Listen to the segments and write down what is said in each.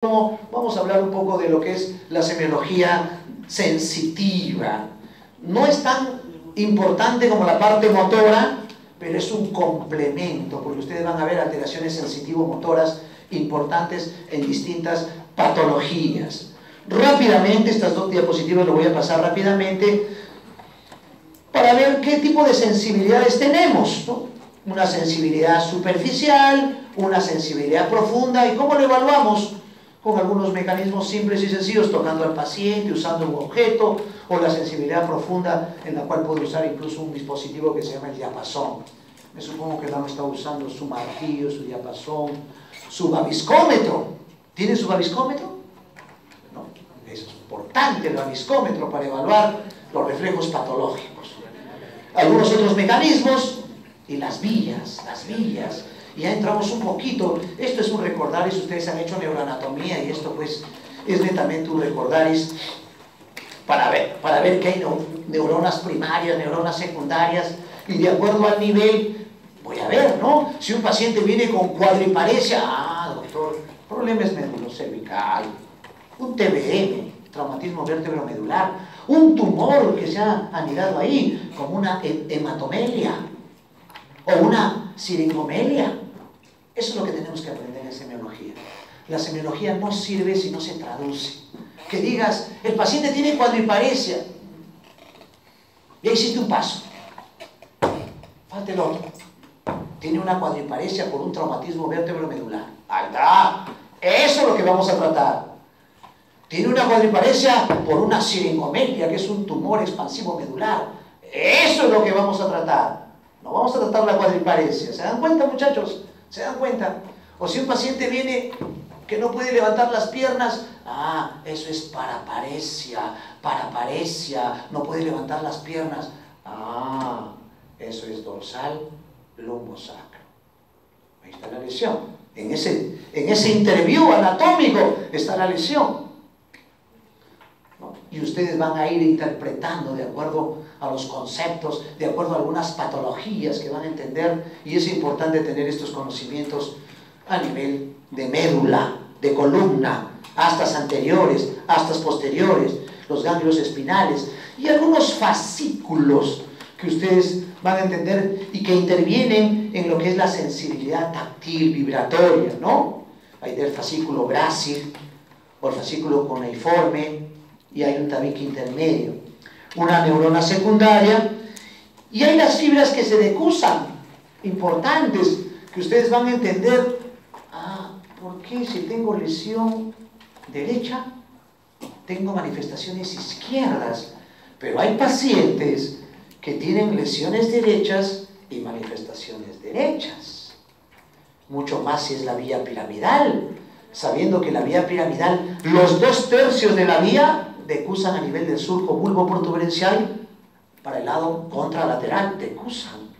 Vamos a hablar un poco de lo que es la semiología sensitiva. No es tan importante como la parte motora, pero es un complemento, porque ustedes van a ver alteraciones sensitivo-motoras importantes en distintas patologías. Rápidamente, estas dos diapositivas lo voy a pasar rápidamente para ver qué tipo de sensibilidades tenemos, ¿no? Una sensibilidad superficial, una sensibilidad profunda, ¿y cómo lo evaluamos? Con algunos mecanismos simples y sencillos, tocando al paciente, usando un objeto, o la sensibilidad profunda, en la cual puede usar incluso un dispositivo que se llama el diapasón. Me supongo que Dama está usando su martillo, su diapasón, su babiscómetro. ¿Tiene su babiscómetro? No, es importante el babiscómetro para evaluar los reflejos patológicos. Algunos otros mecanismos, y las vías. Y ya entramos un poquito, esto es un recordaris, ustedes han hecho neuroanatomía y esto pues es netamente un recordaris para ver que hay neuronas primarias, neuronas secundarias, y de acuerdo al nivel, voy a ver, ¿no? Si un paciente viene con cuadriparesia, doctor, problema es médulo-cervical, un TBM, traumatismo vértebro-medular, un tumor que se ha anidado ahí, como una hematomelia, o una siringomelia. Eso es lo que tenemos que aprender en semiología. La semiología no sirve si no se traduce. Que digas, el paciente tiene cuadriparesia. Ya hiciste un paso. Falta el otro. Tiene una cuadriparesia por un traumatismo vértebro-medular. Ahí está. Eso es lo que vamos a tratar. Tiene una cuadriparesia por una siringomelia, que es un tumor expansivo medular. Eso es lo que vamos a tratar. No vamos a tratar la cuadriparesia. ¿Se dan cuenta, muchachos? ¿Se dan cuenta? O si un paciente viene que no puede levantar las piernas, eso es paraparesia, no puede levantar las piernas. Eso es dorsal lumbosacro. Ahí está la lesión. En ese interview anatómico está la lesión. ¿No? Y ustedes van a ir interpretando de acuerdo a los conceptos, de acuerdo a algunas patologías que van a entender, y es importante tener estos conocimientos a nivel de médula, de columna, astas anteriores, astas posteriores, los ganglios espinales, y algunos fascículos que ustedes van a entender y que intervienen en lo que es la sensibilidad táctil, vibratoria, ¿no? Hay del fascículo grácil, o el fascículo cuneiforme, y hay un tabique intermedio, una neurona secundaria, y hay las fibras que se decusan, importantes, que ustedes van a entender. ¿Por qué si tengo lesión derecha, tengo manifestaciones izquierdas? Pero hay pacientes que tienen lesiones derechas y manifestaciones derechas. Mucho más si es la vía piramidal, sabiendo que la vía piramidal, los 2/3 de la vía decusan a nivel del surco bulbo-protuberencial para el lado contralateral, decusan.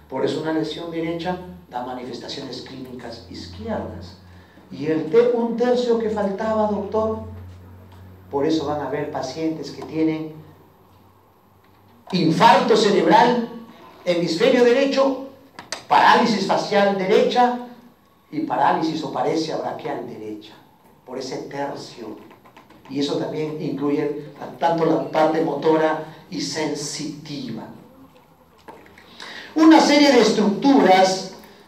Por eso una lesión derecha da manifestaciones clínicas izquierdas. Y el 1/3 que faltaba, doctor, por eso van a haber pacientes que tienen infarto cerebral, hemisferio derecho, parálisis facial derecha y parálisis o paresia braquial derecha, por ese tercio. Y eso también incluye tanto la parte motora y sensitiva. Una serie de estructuras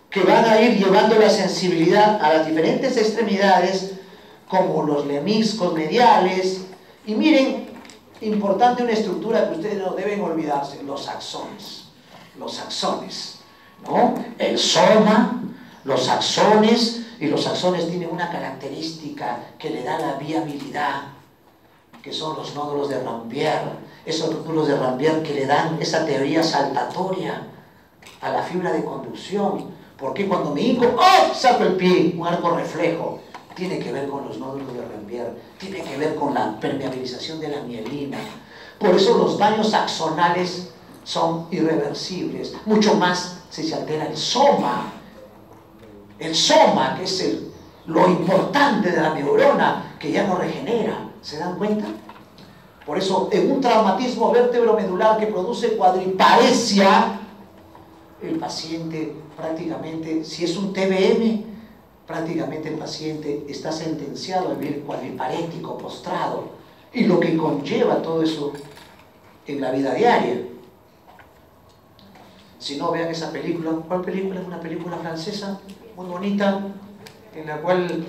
que van a ir llevando la sensibilidad a las diferentes extremidades, como los lemniscos mediales. Y miren, importante una estructura que ustedes no deben olvidarse, los axones. Los axones, ¿no? El soma, los axones. Y los axones tienen una característica que le da la viabilidad, que son los nódulos de Rambier. Esos nódulos de Rambier que le dan esa teoría saltatoria a la fibra de conducción. Porque cuando me hinco, saco el pie, un arco reflejo. Tiene que ver con los nódulos de Rambier, tiene que ver con la permeabilización de la mielina. Por eso los daños axonales son irreversibles, mucho más si se altera el soma. El soma, que es lo importante de la neurona, que ya no regenera. ¿Se dan cuenta? Por eso, en un traumatismo vértebro-medular que produce cuadriparesia, el paciente prácticamente, si es un TBM, prácticamente el paciente está sentenciado a vivir cuadriparético, postrado, y lo que conlleva todo eso en la vida diaria. Si no, vean esa película. ¿Cuál película? Es una película francesa, muy bonita, en la cual...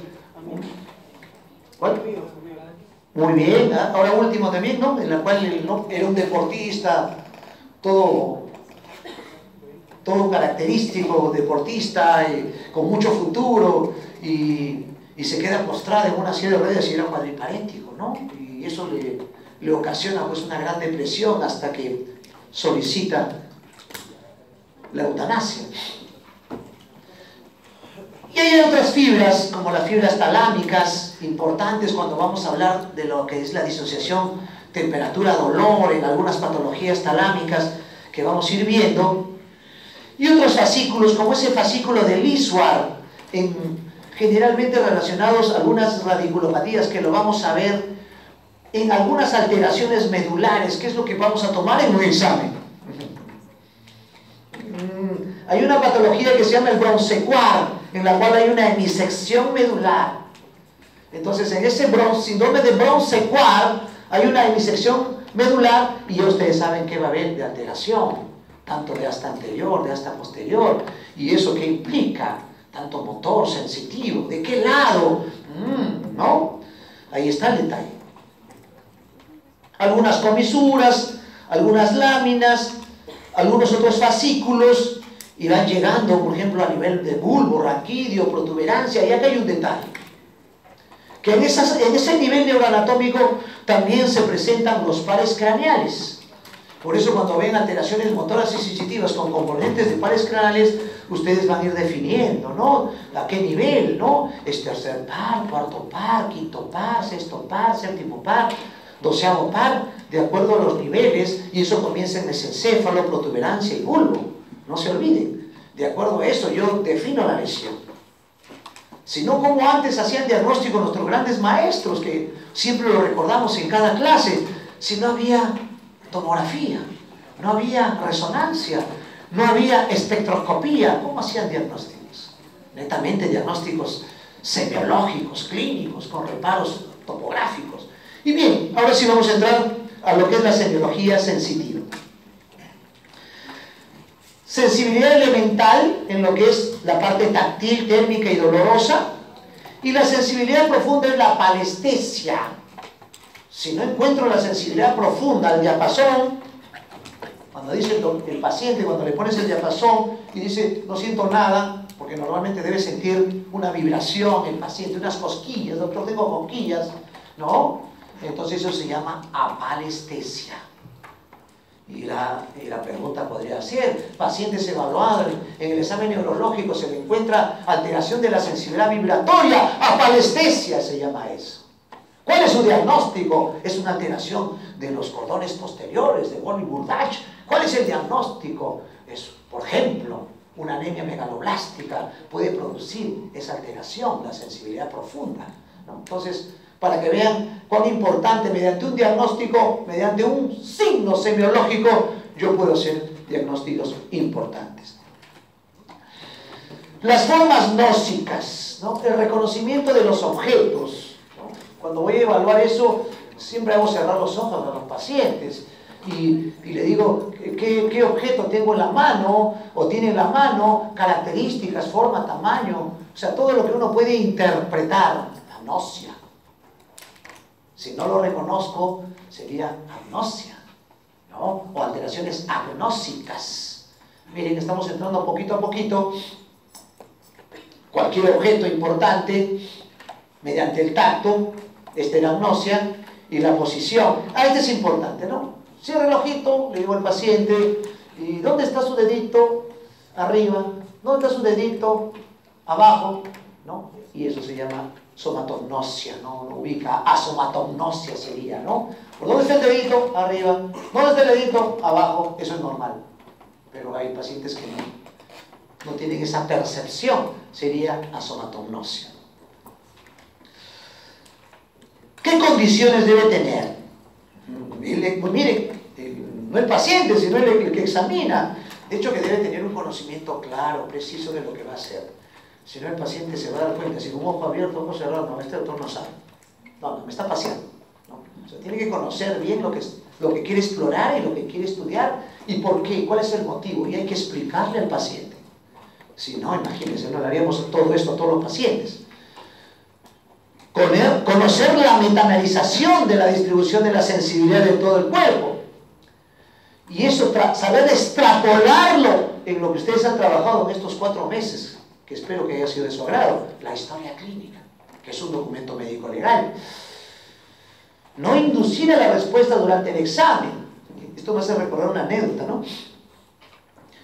¿Cuál? Muy bien, ¿eh? Ahora último también, ¿no? En la cual ¿no? Era un deportista, todo característico, deportista, con mucho futuro, y se queda postrado en una silla de ruedas y era cuadriparético, ¿no? Y eso le ocasiona pues una gran depresión hasta que solicita la eutanasia. Y hay otras fibras, como las fibras talámicas, importantes cuando vamos a hablar de lo que es la disociación temperatura-dolor en algunas patologías talámicas que vamos a ir viendo. Y otros fascículos, como ese fascículo de Lisward, generalmente relacionados a algunas radiculopatías que lo vamos a ver en algunas alteraciones medulares, que es lo que vamos a tomar en un examen. Hay una patología que se llama el Brown-Séquard, en la cual hay una hemisección medular. Entonces, en ese síndrome de Brown-Séquard hay una hemisección medular y ya ustedes saben que va a haber de alteración, tanto de asta anterior, de asta posterior, y eso que implica, tanto motor, sensitivo, ¿de qué lado? ¿No? Ahí está el detalle. Algunas comisuras, algunas láminas, algunos otros fascículos, y van llegando, por ejemplo, a nivel de bulbo, raquidio, protuberancia, y acá hay un detalle. Que en ese nivel neuroanatómico también se presentan los pares craneales. Por eso cuando ven alteraciones motoras y sensitivas con componentes de pares craneales, ustedes van a ir definiendo, ¿no? ¿A qué nivel, no? Es tercer par, cuarto par, quinto par, sexto par, séptimo par, doceavo par, de acuerdo a los niveles, y eso comienza en mesencéfalo, protuberancia y bulbo. No se olviden, de acuerdo a eso yo defino la lesión. Si no, como antes hacían diagnóstico nuestros grandes maestros, que siempre lo recordamos en cada clase, si no había tomografía, no había resonancia, no había espectroscopía, ¿cómo hacían diagnósticos? Netamente diagnósticos semiológicos, clínicos, con reparos topográficos. Y bien, ahora sí vamos a entrar a lo que es la semiología sensitiva. Sensibilidad elemental en lo que es la parte táctil, térmica y dolorosa, y la sensibilidad profunda es la palestesia. Si no encuentro la sensibilidad profunda al diapasón, cuando dice el paciente, cuando le pones el diapasón y dice no siento nada, porque normalmente debe sentir una vibración el paciente, unas cosquillas, doctor tengo cosquillas, ¿no? Entonces eso se llama apalestesia. Y la pregunta podría ser, pacientes evaluados en el examen neurológico se le encuentra alteración de la sensibilidad vibratoria, apalestesia se llama eso. ¿Cuál es su diagnóstico? Es una alteración de los cordones posteriores, de Wolff-Burdach. ¿Cuál es el diagnóstico? Es, por ejemplo, una anemia megaloblástica puede producir esa alteración, la sensibilidad profunda, ¿no? Entonces, para que vean cuán importante, mediante un diagnóstico, mediante un signo semiológico, yo puedo hacer diagnósticos importantes. Las formas gnósicas, ¿no? El reconocimiento de los objetos, ¿no? Cuando voy a evaluar eso, siempre hago cerrar los ojos a los pacientes y le digo, ¿qué objeto tengo en la mano? O tiene en la mano características, forma, tamaño, o sea, todo lo que uno puede interpretar, la gnosia. Si no lo reconozco, sería agnosia, ¿no? O alteraciones agnósicas. Miren, estamos entrando poquito a poquito. Cualquier objeto importante, mediante el tacto, esta es la agnosia, y la posición. Este es importante, ¿no? Cierra el ojito, le digo al paciente, ¿y dónde está su dedito? Arriba. ¿Dónde está su dedito? Abajo, ¿no? Y eso se llama somatognosia, ¿no? Lo ubica, asomatognosia sería, ¿no? ¿Por dónde está el dedito? Arriba. ¿Dónde está el dedito? Abajo. Eso es normal. Pero hay pacientes que no tienen esa percepción. Sería asomatognosia. ¿Qué condiciones debe tener? Pues mire, no el paciente, sino el que examina. De hecho, que debe tener un conocimiento claro, preciso de lo que va a hacer. Si no, el paciente se va a dar cuenta, si con un ojo abierto, ojo cerrado, no, este doctor no sabe. No, me está paseando. ¿No? O sea, tiene que conocer bien lo que quiere explorar y lo que quiere estudiar y por qué, cuál es el motivo. Y hay que explicarle al paciente. Si no, imagínense, no le haríamos todo esto a todos los pacientes. Conocer la metanalización de la distribución de la sensibilidad de todo el cuerpo. Y eso, saber extrapolarlo en lo que ustedes han trabajado en estos 4 meses, que espero que haya sido de su agrado, la historia clínica, que es un documento médico legal. No inducir a la respuesta durante el examen. Esto me hace recordar una anécdota, ¿no?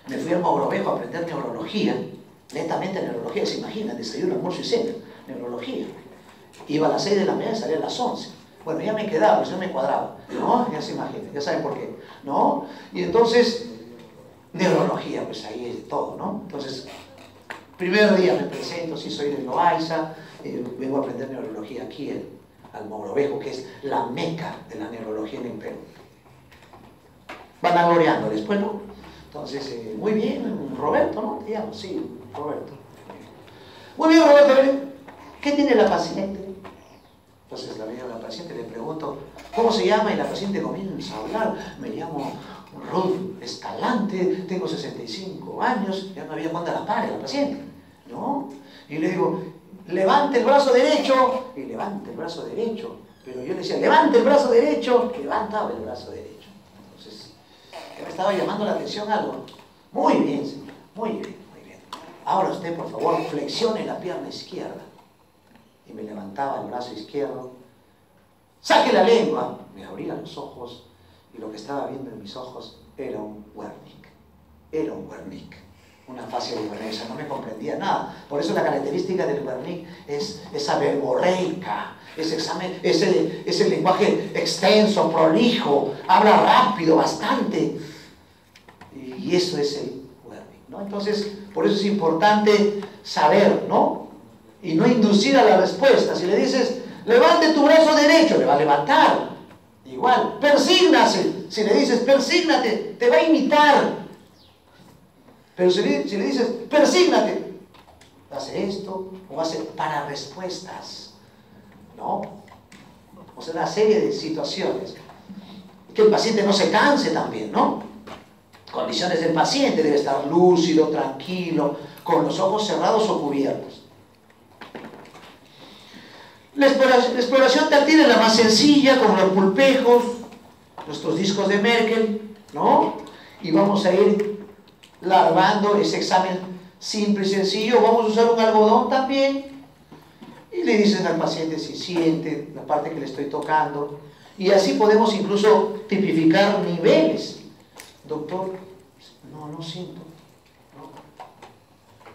Me fui al Mogrovejo a aprender neurología, netamente neurología, se imaginan, desayuno, almuerzo y cena, neurología. Iba a las 6 de la mañana y salía a las 11. Bueno, ya me quedaba, pues yo me cuadraba, ¿no? Ya se imaginan, ya saben por qué, ¿no? Y entonces, neurología, pues ahí es de todo, ¿no? Entonces, primer día me presento, sí soy de Loaiza, vengo a aprender neurología aquí al Mogrovejo, que es la meca de la neurología en el Perú. Vanagloriándoles, pues, ¿no? Entonces, muy bien, Roberto, ¿no? Te llamo, sí, Roberto. Muy bien, Roberto, ¿qué tiene la paciente? Entonces la veo a la paciente, le pregunto, ¿cómo se llama? Y la paciente comienza a hablar, me llamo Ruth Escalante, tengo 65 años, ya no había cuándo la pare la paciente, ¿no? Y le digo, levante el brazo derecho, y levante el brazo derecho, pero yo le decía, levante el brazo derecho, levantaba el brazo derecho. Entonces, me estaba llamando la atención algo. Muy bien, señor, muy bien, muy bien. Ahora usted, por favor, flexione la pierna izquierda. Y me levantaba el brazo izquierdo, saque la lengua, me abría los ojos y lo que estaba viendo en mis ojos era un Wernicke, una fascia libanesa, no me comprendía nada. Por eso la característica del Wernicke es esa verborreica, ese lenguaje extenso, prolijo, habla rápido, bastante, y eso es el Wernicke, ¿no? Entonces, por eso es importante saber, ¿no? Y no inducir a la respuesta. Si le dices, levante tu brazo derecho, le va a levantar. Igual, persígnase. Si le dices, persígnate, te va a imitar. Pero si le dices, persígnate, hace esto o hace para respuestas. ¿No? O sea, una serie de situaciones. Que el paciente no se canse también, ¿no? Condiciones del paciente, debe estar lúcido, tranquilo, con los ojos cerrados o cubiertos. La exploración táctil es la más sencilla, como los pulpejos, nuestros discos de Merkel, ¿no? Y vamos a ir larvando ese examen simple y sencillo. Vamos a usar un algodón también. Y le dicen al paciente si siente la parte que le estoy tocando. Y así podemos incluso tipificar niveles. Doctor, no siento.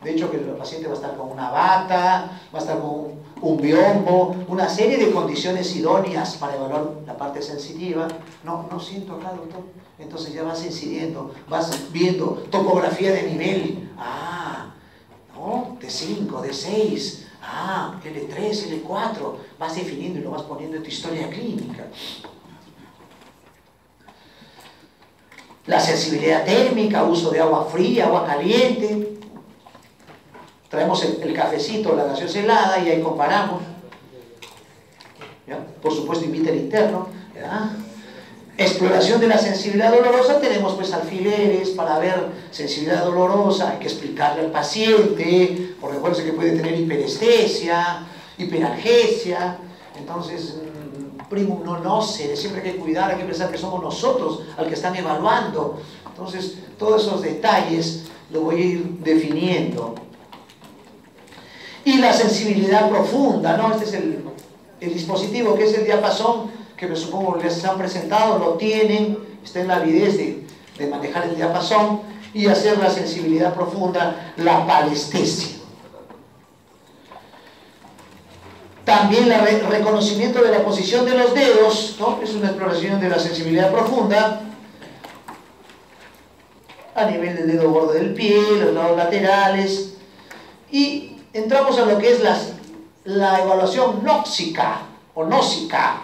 De hecho, que el paciente va a estar con una bata, va a estar con un biombo, una serie de condiciones idóneas para evaluar la parte sensitiva. No siento acá, doctor. Entonces ya vas incidiendo, vas viendo topografía de nivel. ¿No? De 5, de 6, L3, L4. Vas definiendo y lo vas poniendo en tu historia clínica. La sensibilidad térmica, uso de agua fría, agua caliente. Traemos el cafecito, la gaseosa helada y ahí comparamos. ¿Ya? Por supuesto, invítero interno. ¿Ya? Exploración de la sensibilidad dolorosa, tenemos pues alfileres para ver sensibilidad dolorosa, hay que explicarle al paciente, porque acuérdense que puede tener hiperestesia, hiperalgesia, entonces primum non nocere, siempre hay que cuidar, hay que pensar que somos nosotros al que están evaluando. Entonces, todos esos detalles lo voy a ir definiendo. Y la sensibilidad profunda, ¿no? Este es el dispositivo que es el diapasón, que me supongo les han presentado, lo tienen, está en la avidez de manejar el diapasón y hacer la sensibilidad profunda, la palestesia. También el reconocimiento de la posición de los dedos, ¿no? Es una exploración de la sensibilidad profunda a nivel del dedo gordo del pie, los lados laterales, y entramos a lo que es la evaluación nóxica o nósica.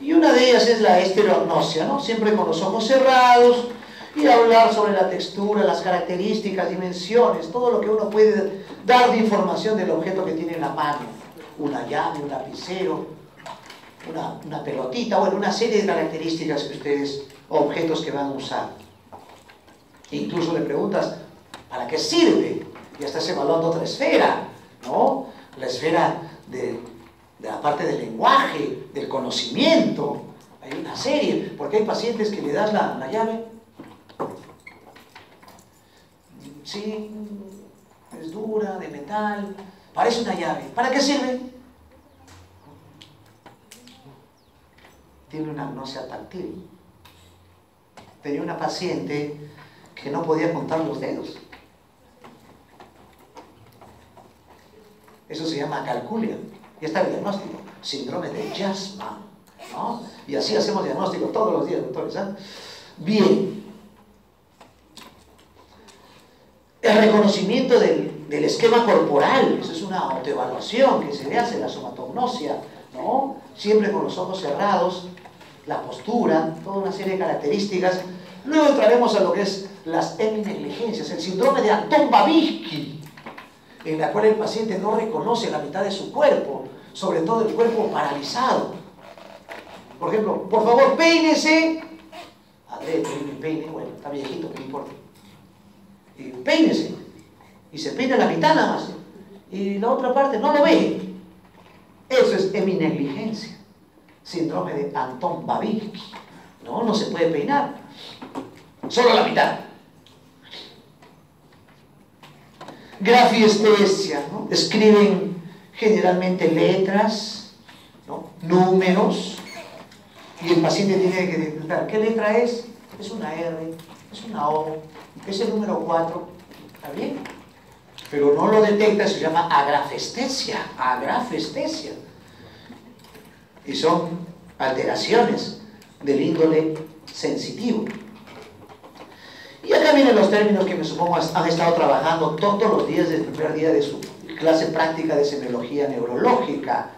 Y una de ellas es la estereognosia, ¿no? Siempre con los ojos cerrados y hablar sobre la textura, las características, dimensiones, todo lo que uno puede dar de información del objeto que tiene en la mano. Una llave, un lapicero, una pelotita, bueno, una serie de características que ustedes, objetos que van a usar. Incluso le preguntas, ¿para qué sirve? Ya estás evaluando otra esfera, ¿no? La esfera de la parte del lenguaje, del conocimiento. Hay una serie, porque hay pacientes que le das la llave. Sí, es dura, de metal, parece una llave. ¿Para qué sirve? Tiene una agnosia táctil. Tenía una paciente que no podía contar los dedos. Eso se llama acalculia. Y está el diagnóstico, síndrome de Jasman, ¿no? Y así hacemos diagnóstico todos los días, doctores, ¿eh? Bien. El reconocimiento del esquema corporal, eso es una autoevaluación que se le hace, la somatognosia, ¿no? Siempre con los ojos cerrados, la postura, toda una serie de características. Luego entraremos a lo que es las heminegligencias, el síndrome de Anton-Babinski, en la cual el paciente no reconoce la mitad de su cuerpo, sobre todo el cuerpo paralizado. Por ejemplo, por favor, peínese. André, mi peine, bueno, está viejito, ¿qué importa? Y peínese. Y se peina la mitad nada más. Y la otra parte no lo ve. Eso es heminegligencia. Síndrome de Anton-Babinski. No se puede peinar. Solo la mitad. Grafiestesia, ¿no? Escriben generalmente letras, ¿no? Números, y el paciente tiene que detectar qué letra es una R, es una O, es el número 4, ¿está bien? Pero no lo detecta, se llama agrafestesia, y son alteraciones del índole sensitivo. Y acá vienen los términos que me supongo han estado trabajando todos los días desde el primer día de su clase práctica de semiología neurológica.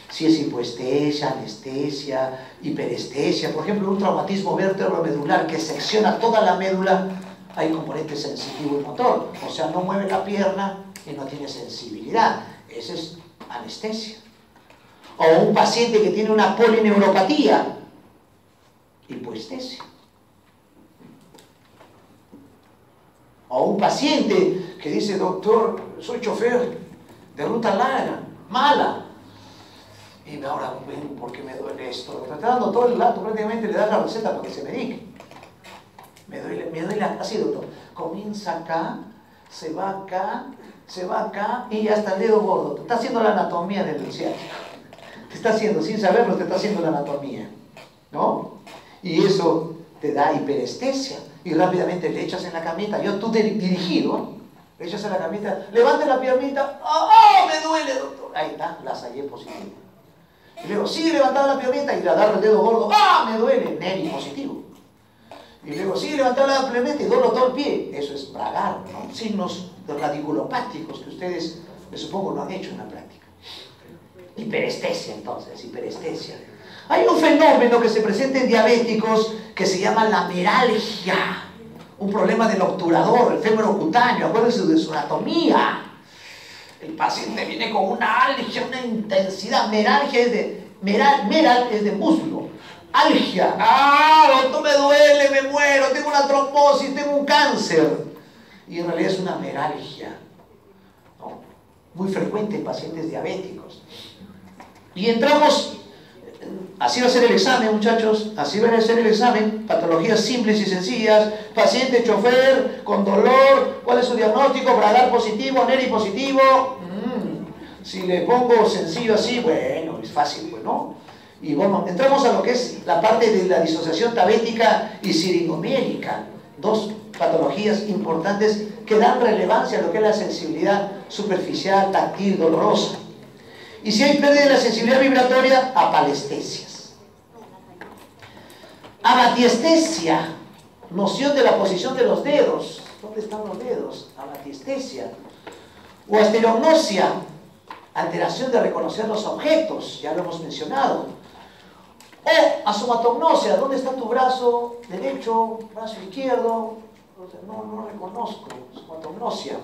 Si es hipoestesia, anestesia, hiperestesia. Por ejemplo, un traumatismo vértebro-medular que secciona toda la médula, hay componente sensitivo y motor. O sea, no mueve la pierna y no tiene sensibilidad. Esa es anestesia. O un paciente que tiene una polineuropatía, hipoestesia. O un paciente que dice, doctor, soy chofer de ruta larga, mala, y ahora ven por qué me duele esto. Está dando todo el dato, prácticamente le das la receta para que se medique. Me duele así, doctor. Comienza acá, se va acá y hasta el dedo gordo. Te está haciendo la anatomía del ciático. Te está haciendo, sin saberlo, te está haciendo la anatomía, ¿no? Y eso te da hiperestesia. Y rápidamente le echas en la camita, tú dirigido, le echas en la camita, levante la piernita, ¡oh, me duele, doctor! Ahí está, la hallé positivo. Y luego sigue levantando la piernita y le agarra el dedo gordo, ¡ah, me duele! Neri positivo. Y luego sigue levantando la piernita y doblo todo el pie. Eso es Bragar, ¿no? Signos radiculopáticos que ustedes, me supongo, lo han hecho en la práctica. Hiperestesia, entonces, hiperestesia. Hay un fenómeno que se presenta en diabéticos que se llama la meralgia, un problema del obturador, el fémuro cutáneo. Acuérdense de su anatomía. El paciente viene con una algia, una intensidad. Meralgia es de meral es de muslo. Algia, doctor, me duele, me muero, tengo una trombosis, tengo un cáncer. Y en realidad es una meralgia, ¿no? Muy frecuente en pacientes diabéticos. Y entramos. Así va a ser el examen, muchachos, así va a ser el examen, patologías simples y sencillas, paciente chofer con dolor, ¿cuál es su diagnóstico? Bragar positivo, Neri positivo. Si le pongo sencillo así, bueno, es fácil, pues, ¿no? Y bueno, entramos a lo que es la parte de la disociación tabética y siringomiélica, dos patologías importantes que dan relevancia a lo que es la sensibilidad superficial, táctil, dolorosa. Y si hay pérdida de la sensibilidad vibratoria, apalestesias. Abatiestesia, noción de la posición de los dedos. ¿Dónde están los dedos? Abatiestesia. O asterognosia, alteración de reconocer los objetos, ya lo hemos mencionado. O asomatognosia, ¿dónde está tu brazo derecho, brazo izquierdo? No reconozco, asomatognosia.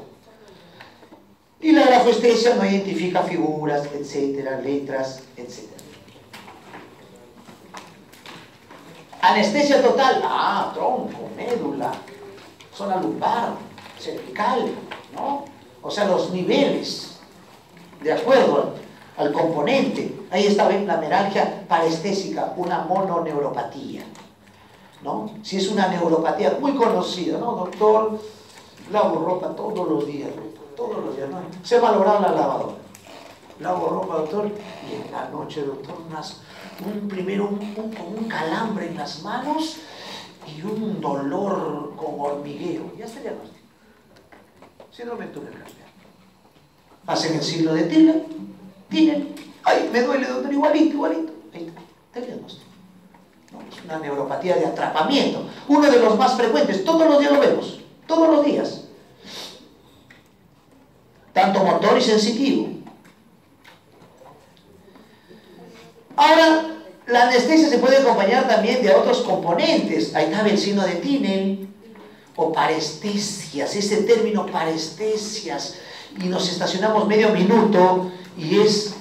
Y la grafestesia no identifica figuras, etcétera, letras, etcétera. Anestesia total, tronco, médula, zona lumbar, cervical, ¿no? O sea, los niveles, de acuerdo al componente. Ahí está, ven, la meralgia parestésica, una mononeuropatía, ¿no? Si es una neuropatía muy conocida, ¿no? Doctor, lavo ropa todos los días, ¿no? Se ha malogrado la lavadora. Lavo ropa, doctor, y en la noche, doctor, primero un calambre en las manos y un dolor con hormigueo. Ya está el diagnóstico. Síndrome de túnel carpiano. Hacen el signo de Tinel. Ay, me duele, doctor, igualito. Ahí está el diagnóstico. No, es una neuropatía de atrapamiento. Uno de los más frecuentes. Todos los días lo vemos. Todos los días. Tanto motor y sensitivo. Ahora, la anestesia se puede acompañar también de otros componentes. Ahí está el signo de Tinel. O parestesias, ese término parestesias. Y nos estacionamos medio minuto y es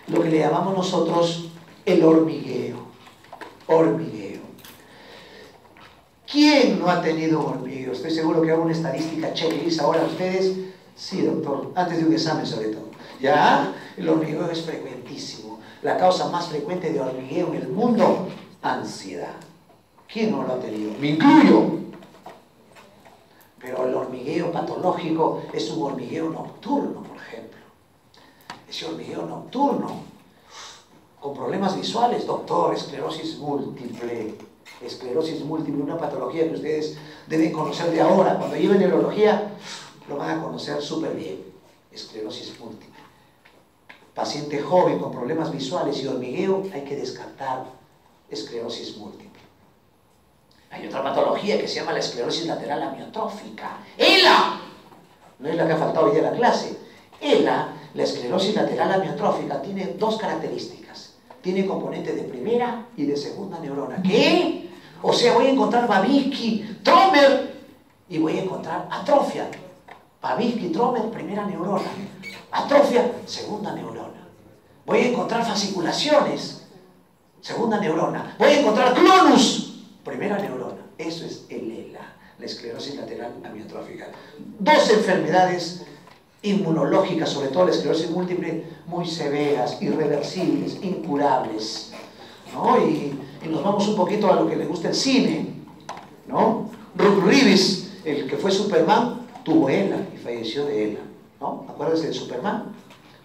lo que le llamamos nosotros el hormigueo. Hormigueo. ¿Quién no ha tenido hormigueo? Estoy seguro que hago una estadística checklist ahora ustedes. Sí, doctor, antes de un examen sobre todo. ¿Ya? El hormigueo es frecuentísimo. La causa más frecuente de hormigueo en el mundo, ansiedad. ¿Quién no lo ha tenido? Me incluyo. Pero el hormigueo patológico es un hormigueo nocturno, por ejemplo. Ese hormigueo nocturno, con problemas visuales, doctor, esclerosis múltiple, una patología que ustedes deben conocer de ahora. Cuando lleven neurología, lo van a conocer súper bien. Esclerosis múltiple. Paciente joven con problemas visuales y hormigueo, hay que descartar esclerosis múltiple. Hay otra patología que se llama la esclerosis lateral amiotrófica. ¡ELA! No es la que ha faltado hoy de la clase. ELA, la esclerosis lateral amiotrófica, tiene dos características. Tiene componente de primera y de segunda neurona. ¿Qué? O sea, voy a encontrar Babinski, Trommer y voy a encontrar atrofia. Babinski, Trommer, primera neurona. Atrofia, segunda neurona. Voy a encontrar fasciculaciones, segunda neurona. Voy a encontrar clonus, primera neurona. Eso es el ELA, la esclerosis lateral amiotrófica. Dos enfermedades inmunológicas, sobre todo la esclerosis múltiple, muy severas, irreversibles, incurables, ¿no? Y nos vamos un poquito a lo que le gusta el cine, ¿no? Rook Reeves, el que fue Superman, tuvo ELA y falleció de ELA, ¿no? Acuérdense de Superman,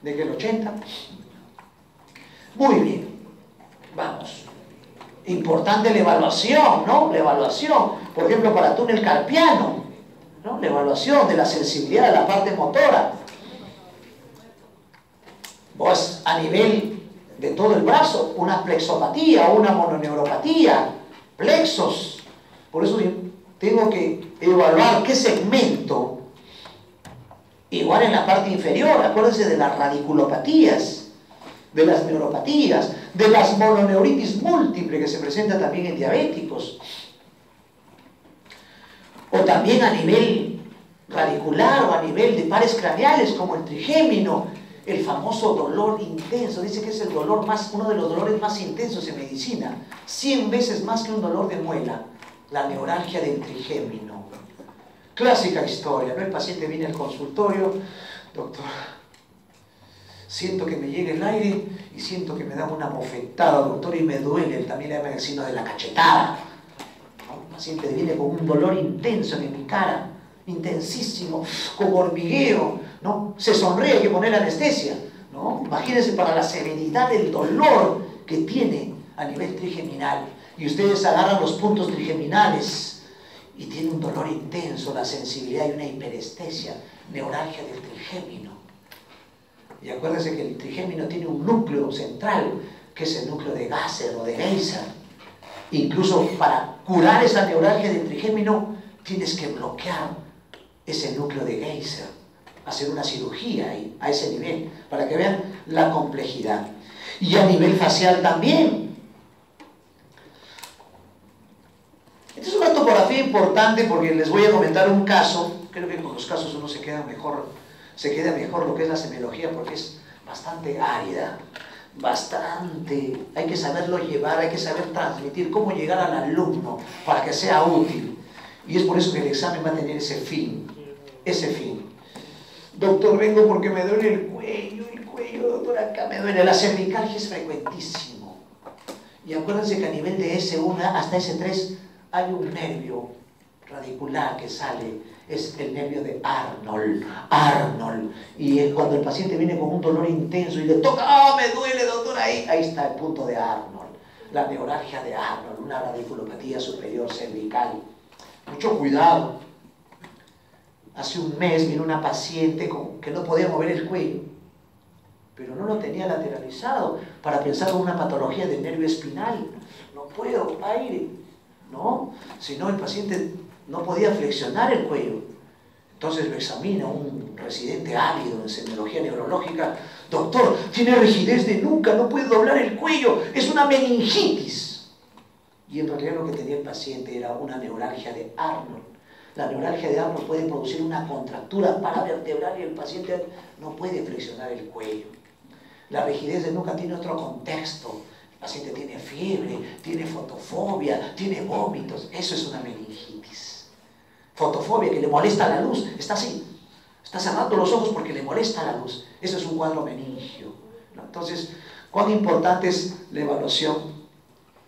de que el 80. Muy bien, vamos. Importante la evaluación, ¿no? La evaluación, por ejemplo, para túnel carpiano, ¿no? La evaluación de la sensibilidad de la parte motora. Pues a nivel de todo el brazo, una plexopatía o una mononeuropatía, plexos. Por eso tengo que evaluar qué segmento. Igual en la parte inferior, acuérdense de las radiculopatías, de las neuropatías, de las mononeuritis múltiple que se presenta también en diabéticos, o también a nivel radicular o a nivel de pares craneales como el trigémino, el famoso dolor intenso. Dice que es el dolor uno de los dolores más intensos en medicina, 100 veces más que un dolor de muela, la neuralgia del trigémino. Clásica historia, ¿no? El paciente viene al consultorio, doctor, siento que me llega el aire y siento que me da una bofetada, doctor, y me duele. También le llaman el signo de la cachetada, ¿no? El paciente viene con un dolor intenso en mi cara, intensísimo, con hormigueo, ¿no? Se sonríe, hay que poner anestesia, ¿no? Imagínense para la severidad del dolor que tiene a nivel trigeminal. Y ustedes agarran los puntos trigeminales y tiene un dolor intenso, la sensibilidad y una hiperestesia, neuralgia del trigémino. Y acuérdense que el trigémino tiene un núcleo central, que es el núcleo de Gasser o de Geiser. Incluso para curar esa neuralgia del trigémino, tienes que bloquear ese núcleo de Geiser, hacer una cirugía ahí, a ese nivel, para que vean la complejidad. Y a nivel facial también. radiografía importante porque les voy a comentar un caso. Creo que con los casos uno se queda mejor lo que es la semiología porque es bastante árida, bastante. Hay que saberlo llevar, hay que saber transmitir, cómo llegar al alumno para que sea útil. Y es por eso que el examen va a tener ese fin. Doctor, vengo porque me duele el cuello, doctor, acá me duele. La cervicalgia es frecuentísimo. Y acuérdense que a nivel de S1 hasta S3 hay un nervio radicular que sale, es el nervio de Arnold. Y cuando el paciente viene con un dolor intenso y le toca, me duele, doctor, ahí está el punto de Arnold. La neuralgia de Arnold, una radiculopatía superior cervical. Mucho cuidado. Hace un mes vino una paciente que no podía mover el cuello, pero no lo tenía lateralizado, para pensar en una patología del nervio espinal. No puedo, aire, ¿no? Si no, el paciente no podía flexionar el cuello. Entonces lo examina un residente ávido en semiología neurológica. Doctor, tiene rigidez de nuca, no puede doblar el cuello, es una meningitis. Y en realidad lo que tenía el paciente era una neuralgia de Arnold. La neuralgia de Arnold puede producir una contractura paravertebral y el paciente no puede flexionar el cuello. La rigidez de nuca tiene otro contexto. El paciente tiene fiebre, tiene fotofobia, tiene vómitos. Eso es una meningitis. Fotofobia, que le molesta la luz. Está así. Está cerrando los ojos porque le molesta la luz. Eso es un cuadro meningio, ¿no? Entonces, ¿cuán importante es la evaluación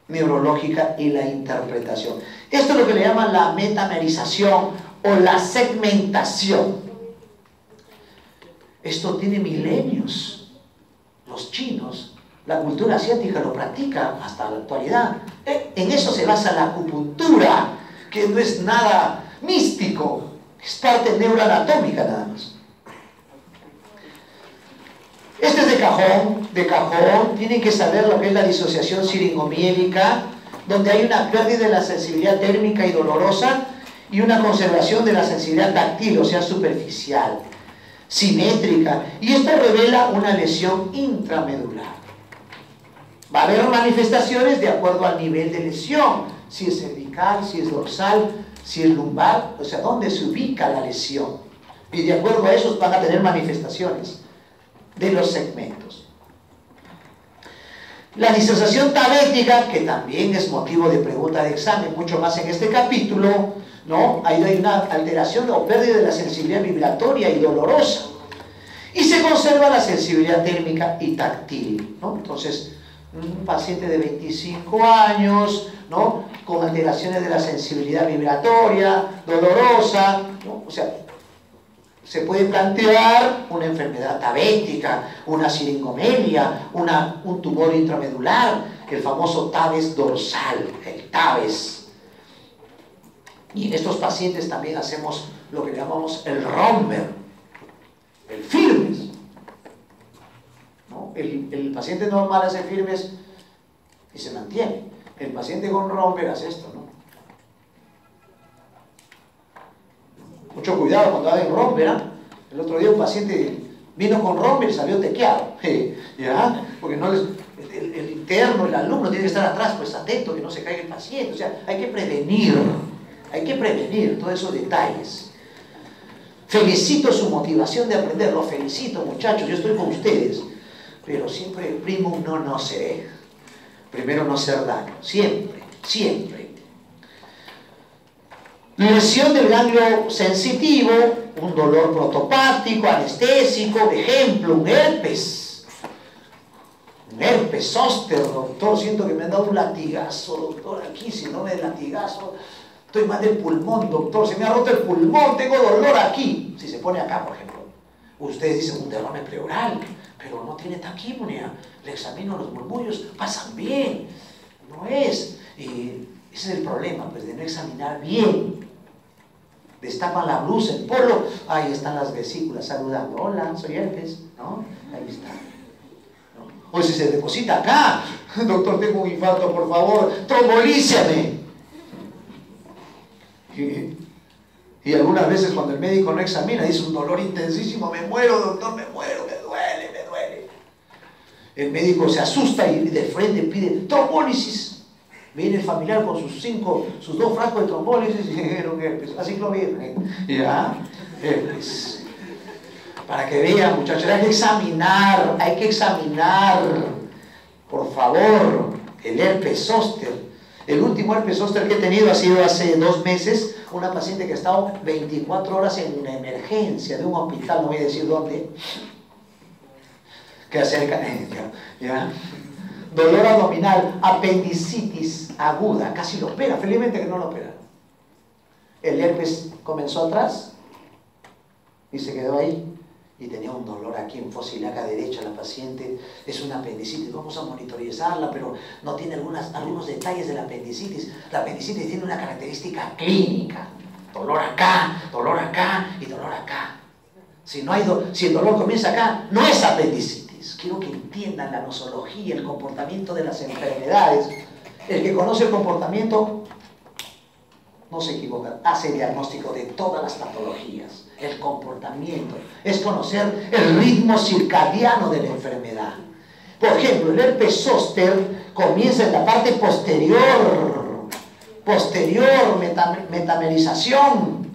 neurológica y la interpretación? Esto es lo que le llaman la metamerización o la segmentación. Esto tiene milenios. Los chinos, la cultura asiática lo practica hasta la actualidad. En eso se basa la acupuntura, que no es nada místico, es parte neuroanatómica nada más. Este es de cajón, tienen que saber lo que es la disociación siringomiélica, donde hay una pérdida de la sensibilidad térmica y dolorosa y una conservación de la sensibilidad táctil, o sea, superficial, simétrica, y esto revela una lesión intramedular. Va a haber manifestaciones de acuerdo al nivel de lesión, si es cervical, si es dorsal, si es lumbar, o sea, dónde se ubica la lesión. Y de acuerdo a eso van a tener manifestaciones de los segmentos. La disociación tabética, que también es motivo de pregunta de examen, mucho más en este capítulo, ¿no? Ahí hay una alteración o pérdida de la sensibilidad vibratoria y dolorosa. Y se conserva la sensibilidad térmica y táctil, ¿no? Entonces, un paciente de 25 años, ¿no? Con alteraciones de la sensibilidad vibratoria, dolorosa, ¿no? O sea, se puede plantear una enfermedad tabética, una siringomelia, un tumor intramedular, el famoso tabes dorsal, el tabes. Y en estos pacientes también hacemos lo que llamamos el romber, el firmes, ¿no? El paciente normal hace firmes y se mantiene. El paciente con romper hace esto, ¿no? Mucho cuidado cuando hagan romper, ¿eh? El otro día un paciente vino con romper y salió tequeado, ¿ya? Porque no el interno, el alumno tiene que estar atrás, pues atento que no se caiga el paciente. O sea, hay que prevenir todos esos detalles. Felicito su motivación de aprender, lo felicito, muchachos, yo estoy con ustedes, pero siempre primum non nocere, primero no hacer daño, siempre. Lesión del ganglio sensitivo, un dolor protopático, anestésico, ejemplo, un herpes zóster, doctor, siento que me han dado un latigazo, doctor, aquí, si no me da latigazo, estoy mal del pulmón, doctor, se me ha roto el pulmón, tengo dolor aquí. Si se pone acá, por ejemplo, ustedes dicen un derrame pleural, pero no tiene taquipnea, le examino los murmullos, pasan bien, no es. Y ese es el problema, pues, de no examinar bien. Destapan la blusa, el polo, ahí están las vesículas saludando, hola, soy herpes, ¿no? Ahí está. ¿No? O si se deposita acá, doctor, tengo un infarto, por favor, trombolíciame. Y algunas veces cuando el médico no examina, dice un dolor intensísimo, me muero, doctor, me muero, me duele. El médico se asusta y de frente pide trombólisis. Viene el familiar con sus 2 frascos de trombólisis y dijeron herpes. Así lo vieron. Ya, herpes. Para que vean, muchachos, hay que examinar. Por favor, el herpes zóster. El último herpes zóster que he tenido ha sido hace 2 meses. Una paciente que ha estado 24 horas en una emergencia de un hospital, no voy a decir dónde, que acerca, ¿ya? Dolor abdominal, apendicitis aguda, casi lo opera, felizmente que no lo opera. El herpes comenzó atrás y se quedó ahí. Y tenía un dolor aquí en fosa ilíaca derecha la paciente, es una apendicitis, vamos a monitorizarla, pero no tiene algunos detalles de la apendicitis. La apendicitis tiene una característica clínica, dolor acá y dolor acá. Si el dolor comienza acá, no es apendicitis. Quiero que entiendan la nosología, el comportamiento de las enfermedades. El que conoce el comportamiento no se equivoca, hace diagnóstico de todas las patologías. El comportamiento es conocer el ritmo circadiano de la enfermedad. Por ejemplo, el herpes zóster comienza en la parte posterior, metamerización,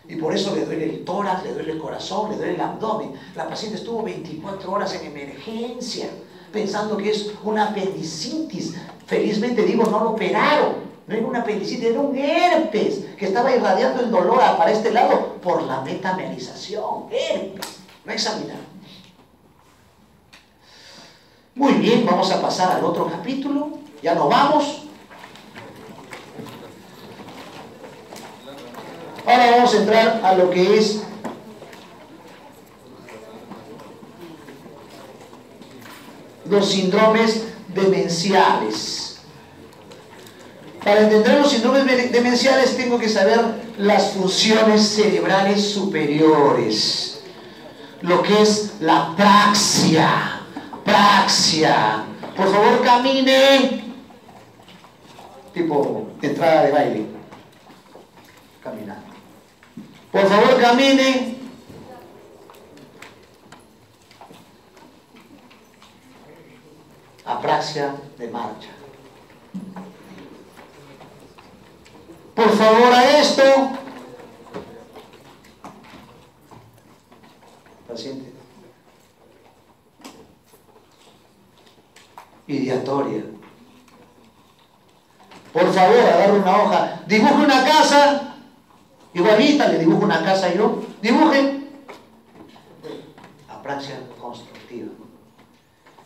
y por eso le duele el tórax, le duele el corazón, le duele el abdomen. La paciente estuvo 24 horas en emergencia pensando que es una apendicitis. Felizmente digo, no lo operaron. No era una apendicitis, era un herpes que estaba irradiando el dolor para este lado por la metamerización. Herpes, no examinaron. Muy bien, vamos a pasar al otro capítulo. Ya nos vamos. Ahora vamos a entrar a lo que es los síndromes demenciales. Para entender los síndromes demenciales tengo que saber las funciones cerebrales superiores, lo que es la praxia. Por favor, camine. Tipo entrada de baile. Caminar. Por favor, camine. Apraxia de marcha. Por favor, a esto. Paciente. Ideatoria. Por favor, agarre una hoja. Dibuje una casa. Igualita, le dibujo una casa yo. Dibuje. Apraxia constructiva.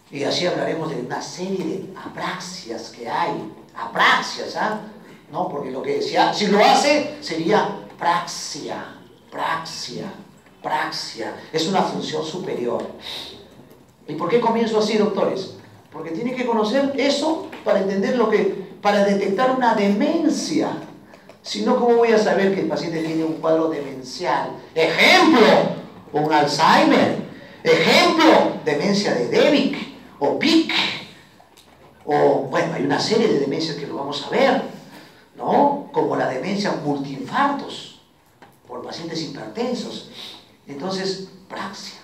Y así hablaremos de una serie de apraxias que hay. Apraxias, ¿ah? No, porque lo que decía, si lo hace, sería praxia. Es una función superior. ¿Y por qué comienzo así, doctores? Porque tiene que conocer eso para entender para detectar una demencia. Si no, ¿cómo voy a saber que el paciente tiene un cuadro demencial? Ejemplo, un Alzheimer. Ejemplo, demencia de Devic o Pick. O, bueno, hay una serie de demencias que lo vamos a ver, ¿no? Como la demencia multiinfartos por pacientes hipertensos. Entonces, praxia.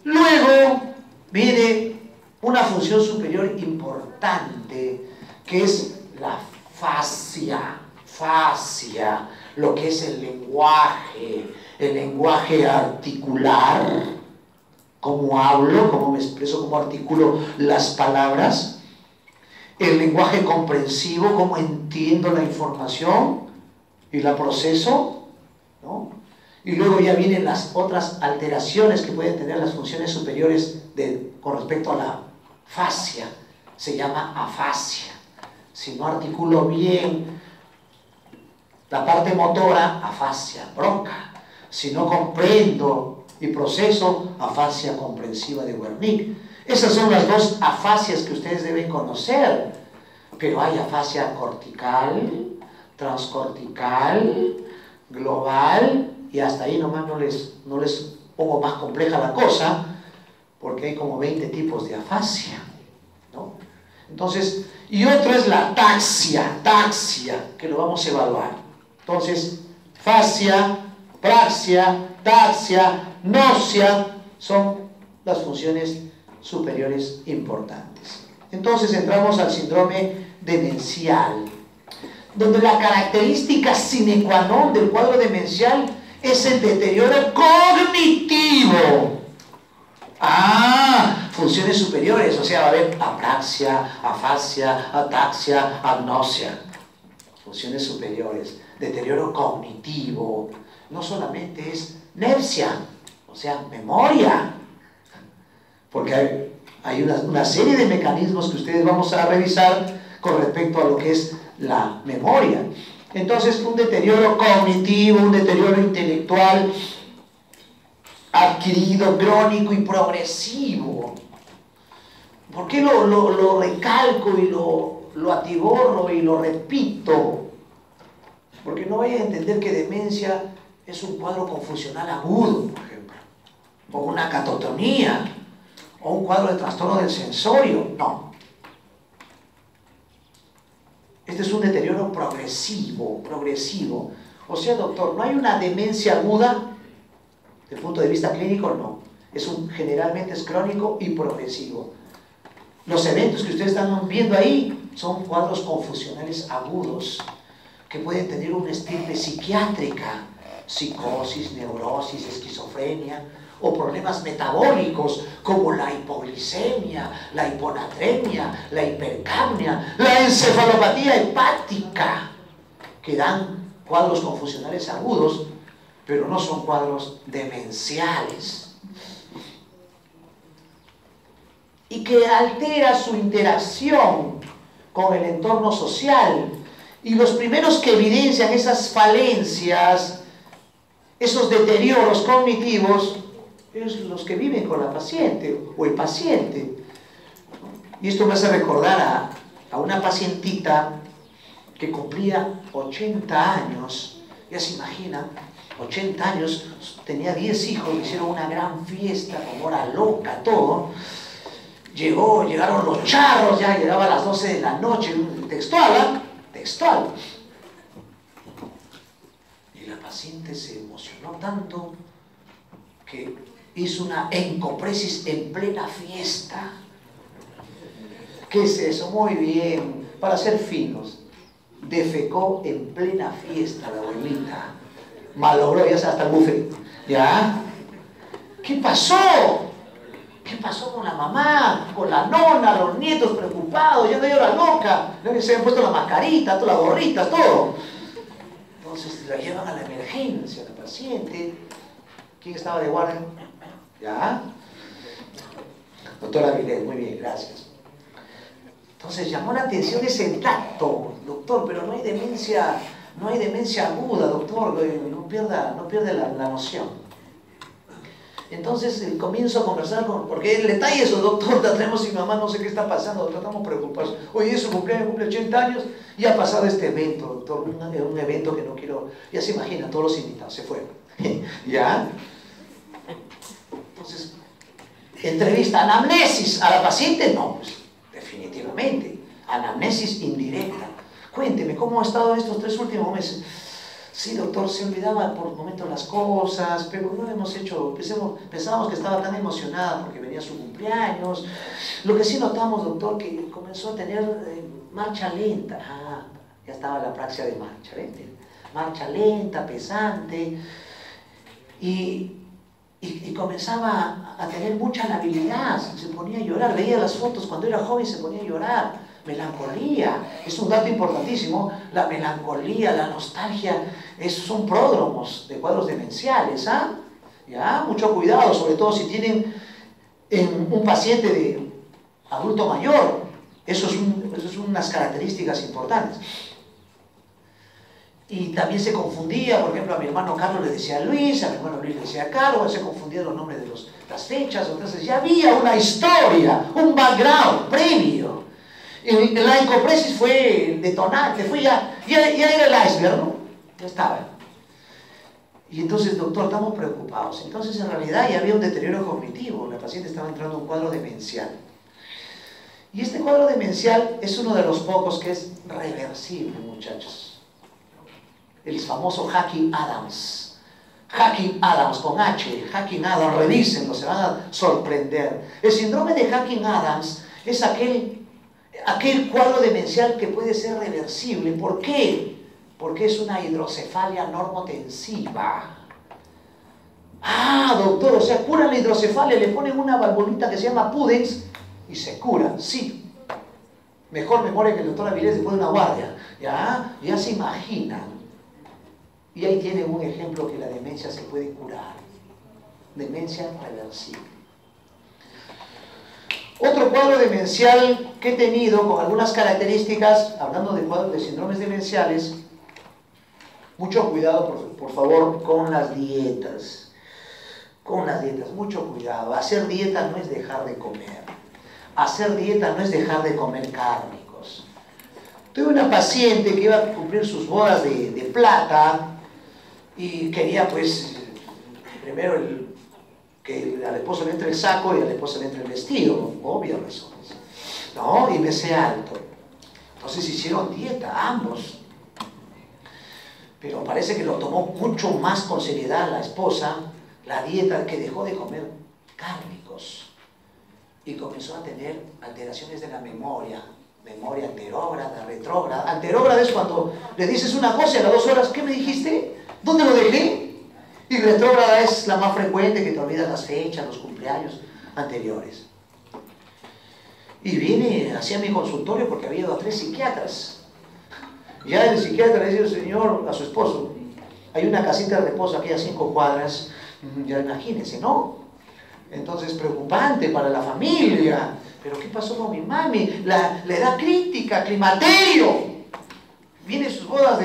Luego viene una función superior importante, que es la fascia, lo que es el lenguaje articular, cómo hablo, cómo me expreso, cómo articulo las palabras, el lenguaje comprensivo, cómo entiendo la información y la proceso, ¿no? Y luego ya vienen las otras alteraciones que pueden tener las funciones superiores con respecto a la fascia. Se llama afasia. Si no articulo bien la parte motora, afasia, bronca. Si no comprendo y proceso, afasia comprensiva de Wernicke. Esas son las dos afasias que ustedes deben conocer. Pero hay afasia cortical, transcortical, global, y hasta ahí nomás no les pongo más compleja la cosa, porque hay como 20 tipos de afasia, ¿no? Entonces, y otro es la taxia, que lo vamos a evaluar. Entonces, fascia, praxia, taxia, noxia son las funciones superiores importantes. Entonces entramos al síndrome demencial, donde la característica sine qua non del cuadro demencial es el deterioro cognitivo. Funciones superiores, o sea, va a haber apraxia, afasia, ataxia, agnosia. Funciones superiores, deterioro cognitivo. No solamente es nepsia, o sea, memoria. Porque hay una serie de mecanismos que ustedes vamos a revisar con respecto a lo que es la memoria. Entonces, un deterioro cognitivo, un deterioro intelectual adquirido, crónico y progresivo. ¿Por qué lo recalco y lo atiborro y lo repito? Porque no vayan a entender que demencia es un cuadro confusional agudo, por ejemplo, o una catotonía, o un cuadro de trastorno del sensorio. No. Este es un deterioro progresivo. O sea, doctor, ¿no hay una demencia aguda? Desde el punto de vista clínico, no. Generalmente es crónico y progresivo. Los eventos que ustedes están viendo ahí son cuadros confusionales agudos que pueden tener una estirpe psiquiátrica, psicosis, neurosis, esquizofrenia, o problemas metabólicos como la hipoglicemia, la hiponatremia, la hipercapnia, la encefalopatía hepática, que dan cuadros confusionales agudos, pero no son cuadros demenciales. Y que altera su interacción con el entorno social. Y los primeros que evidencian esas falencias, esos deterioros cognitivos, es los que viven con la paciente o el paciente. Y esto me hace recordar a una pacientita que cumplía 80 años. Ya se imaginan, 80 años, tenía 10 hijos, le hicieron una gran fiesta, como hora loca, todo. Llegaron los charros, ya llegaba a las 12 de la noche, textual. Y la paciente se emocionó tanto que hizo una encopresis en plena fiesta. ¿Qué es eso? Muy bien, para ser finos. Defecó en plena fiesta la abuelita. Malogró, ya hasta el buffet. ¿Ya? ¿Qué pasó? ¿Qué pasó con la mamá, con la nona, los nietos preocupados? Ya no era loca. Se habían puesto la mascarita, todas las gorritas, todo. Entonces la llevan a la emergencia, la paciente. ¿Quién estaba de guardia? ¿Ya? Doctora Vilet, muy bien, gracias. Entonces llamó la atención ese dato, doctor, pero no hay demencia aguda, doctor, no pierda la noción. Entonces comienzo a conversar porque el detalle es, doctor, tenemos mi mamá, no sé qué está pasando, doctor, estamos preocupados. Oye, es su cumpleaños, cumple 80 años, y ha pasado este evento, doctor, un evento que no quiero, ya se imaginan, todos los invitados se fueron. ¿Ya? Entonces, entrevista, anamnesis a la paciente, no, pues, definitivamente, anamnesis indirecta. Cuénteme, ¿cómo ha estado estos 3 últimos meses? Sí, doctor, se olvidaba por momentos las cosas, pero no hemos hecho, pensábamos que estaba tan emocionada porque venía su cumpleaños. Lo que sí notamos, doctor, que comenzó a tener marcha lenta. Ya estaba la apraxia de marcha, ¿ven? Marcha lenta, pesante, y comenzaba a tener mucha labilidad, se ponía a llorar, veía las fotos cuando era joven, se ponía a llorar. Melancolía, es un dato importantísimo. La melancolía, la nostalgia, son pródromos de cuadros demenciales. ¿Ya? Mucho cuidado, sobre todo si tienen un paciente de adulto mayor. Eso es unas características importantes. Y también se confundía, por ejemplo, a mi hermano Carlos le decía Luis, a mi hermano Luis le decía Carlos, se confundían los nombres de las fechas. Entonces ya había una historia, un background previo. La encopresis fue detonante, ya era el iceberg, ¿no? Ya estaba. Y entonces, doctor, estamos preocupados. Entonces, en realidad ya había un deterioro cognitivo. La paciente estaba entrando en un cuadro demencial. Y este cuadro demencial es uno de los pocos que es reversible, muchachos. El famoso Hacking Adams. Hacking Adams, con H. Hacking Adams, revísenlo, se van a sorprender. El síndrome de Hacking Adams es aquel aquel cuadro demencial que puede ser reversible. ¿Por qué? Porque es una hidrocefalia normotensiva. Ah, doctor, o sea, cura la hidrocefalia, le ponen una valvulita que se llama Pudens y se cura. Sí. Mejor memoria que el doctor Avilés después de una guardia. Ya se imaginan. Y ahí tienen un ejemplo que la demencia se puede curar. Demencia reversible. Otro cuadro demencial que he tenido con algunas características, hablando de cuadros de síndromes demenciales, mucho cuidado, por favor, con las dietas. Con las dietas, mucho cuidado. Hacer dieta no es dejar de comer. Hacer dieta no es dejar de comer cárnicos. Tuve una paciente que iba a cumplir sus bodas de plata y quería, pues, primero que al esposo le entre el saco y a la esposa le entre el vestido, obvias razones, ¿no? Y mesé alto. Entonces hicieron dieta, ambos. Pero parece que lo tomó mucho más con seriedad la esposa, la dieta, que dejó de comer cárnicos y comenzó a tener alteraciones de la memoria anterógrada, retrógrada. Anterógrada es cuando le dices una cosa y a las 2 horas, ¿qué me dijiste? ¿Dónde lo dejé? Y retrógrada es la más frecuente, que te olvidas las fechas, los cumpleaños anteriores. Y viene hacia mi consultorio porque había ido a 3 psiquiatras. Ya el psiquiatra le dice, señor, a su esposo, hay una casita de reposo aquí a 5 cuadras, ya imagínense, ¿no? Entonces, preocupante para la familia. ¿Pero qué pasó con mi mami? La edad crítica, climaterio. Vienen sus bodas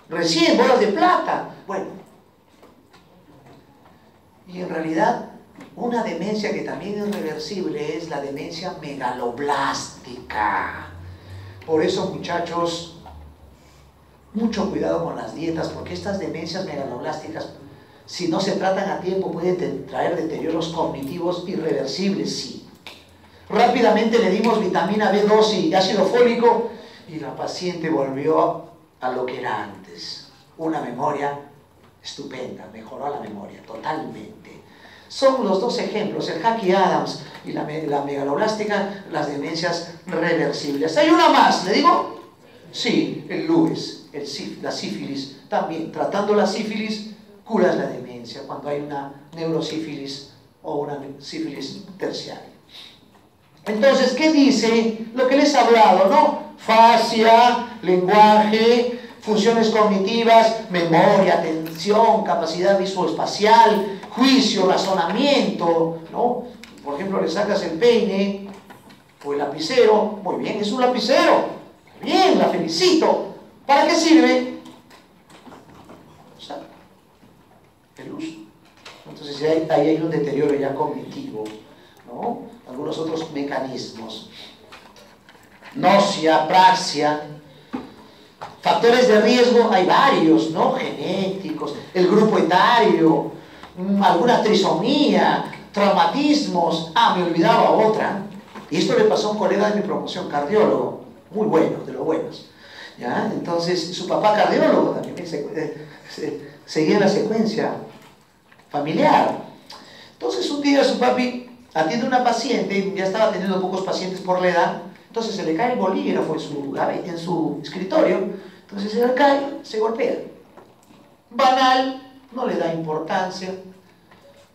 bodas de plata. Bueno. Y en realidad, una demencia que también es reversible es la demencia megaloblástica. Por eso, muchachos, mucho cuidado con las dietas, porque estas demencias megaloblásticas, si no se tratan a tiempo, pueden traer deterioros cognitivos irreversibles, sí. Rápidamente le dimos vitamina B2 y ácido fólico y la paciente volvió a lo que era antes. Una memoria estupenda, mejoró la memoria totalmente. Son los 2 ejemplos, el Hackey Adams y la megaloblástica, las demencias reversibles. ¿Hay una más? ¿Le digo? Sí, el Lewis, la sífilis. También, tratando la sífilis, curas la demencia cuando hay una neurosífilis o una sífilis terciaria. Entonces, ¿qué dice? Lo que les he hablado, ¿no? Fascia, lenguaje, funciones cognitivas, memoria, atención, capacidad visoespacial, juicio, razonamiento, ¿no? Por ejemplo, le sacas el peine o el lapicero, muy bien, es un lapicero, bien, la felicito. ¿Para qué sirve? O sea, el uso. Entonces ahí hay un deterioro ya cognitivo, ¿no? Algunos otros mecanismos. Náusea, praxia. Factores de riesgo hay varios, ¿no? Genéticos, el grupo etario, alguna trisomía, traumatismos. Me olvidaba otra. Y esto le pasó a un colega de mi promoción, cardiólogo, muy bueno, de los buenos. ¿Ya? Entonces, su papá cardiólogo también seguía la secuencia familiar. Entonces, un día su papi atiende a una paciente, ya estaba teniendo pocos pacientes por la edad, entonces se le cae el bolígrafo en su escritorio, entonces se le cae, se golpea. Banal, no le da importancia.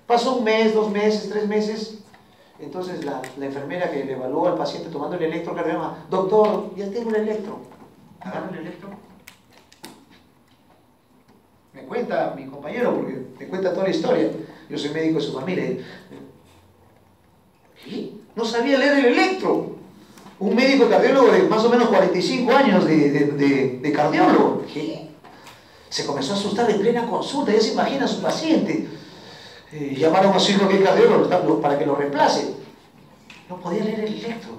Pasó 1 mes, 2 meses, 3 meses, entonces la enfermera que le evaluó al paciente tomando el electrocardiograma, doctor, ya tengo el electro. Agarra el electro. Me cuenta mi compañero, porque me cuenta toda la historia. Yo soy médico de su familia. ¿Qué? No sabía leer el electro. Un médico cardiólogo de más o menos 45 años de cardiólogo. ¿Qué? Se comenzó a asustar en plena consulta. Ya se imagina a su paciente. Llamaron a su hijo que es cardiólogo para que lo reemplace. No podía leer el electro.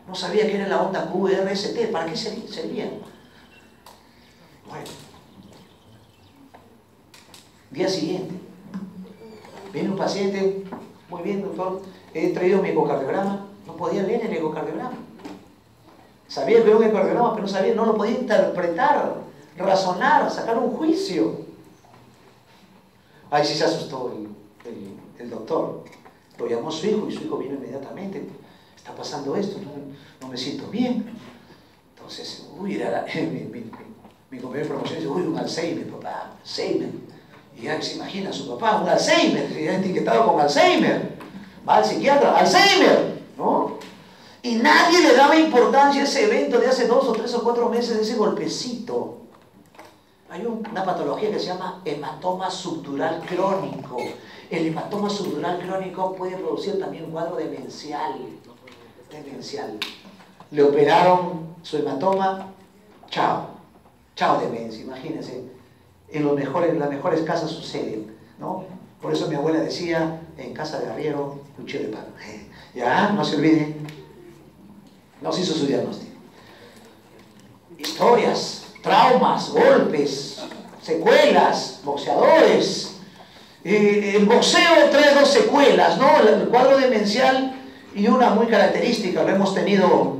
No sabía qué era la onda QRST. ¿Para qué servía? Bueno. Día siguiente. Viene un paciente. Muy bien, doctor. He traído mi ecocardiograma. No podía leer el ecocardiograma. Sabía ver un ecocardiograma, pero no lo podía interpretar, razonar, sacar un juicio. Ahí sí se asustó el doctor. Lo llamó a su hijo y su hijo vino inmediatamente. está pasando esto, no me siento bien. Entonces, mi compañero de promoción dice, un Alzheimer, papá, Alzheimer. Y ya se imagina su papá, un Alzheimer, ya etiquetado con Alzheimer. Va al psiquiatra, Alzheimer, ¿no? Y nadie le daba importancia a ese evento de hace 2 o 3 o 4 meses, de ese golpecito. Hay una patología que se llama hematoma subdural crónico. El hematoma subdural crónico puede producir también un cuadro demencial. Le operaron su hematoma, chao demencia, imagínense. En las mejores casas sucede, ¿no? Por eso mi abuela decía, en casa de arriero, cuchillo de palo. Ya, no se olviden, nos hizo su diagnóstico. Historias, traumas, golpes, secuelas, boxeadores. El boxeo trae 2 secuelas, ¿no? El cuadro demencial y una muy característica, lo hemos tenido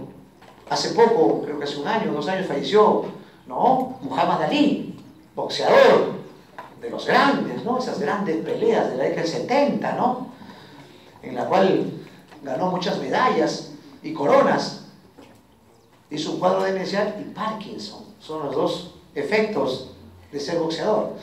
hace poco, creo que hace 1 año, 2 años falleció, ¿no? Muhammad Ali, boxeador de los grandes, ¿no? Esas grandes peleas de la década del 70, ¿no? En la cual ganó muchas medallas y coronas. Hizo un cuadro demencial y Parkinson. Son los 2 efectos de ser boxeador.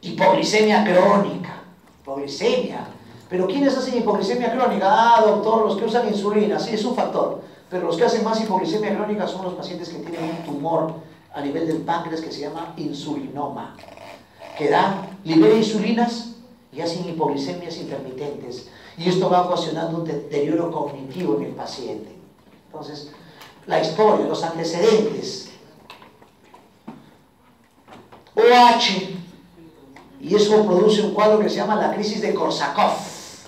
Hipoglicemia crónica. Hipoglicemia. ¿Pero quiénes hacen hipoglicemia crónica? Ah, doctor, los que usan insulina. Sí, es un factor. Pero los que hacen más hipoglicemia crónica son los pacientes que tienen un tumor a nivel del páncreas que se llama insulinoma, que libera insulinas y hacen hipoglicemias intermitentes. Y esto va ocasionando un deterioro cognitivo en el paciente. Entonces, la historia, los antecedentes. OH. Y eso produce un cuadro que se llama la crisis de Korsakoff,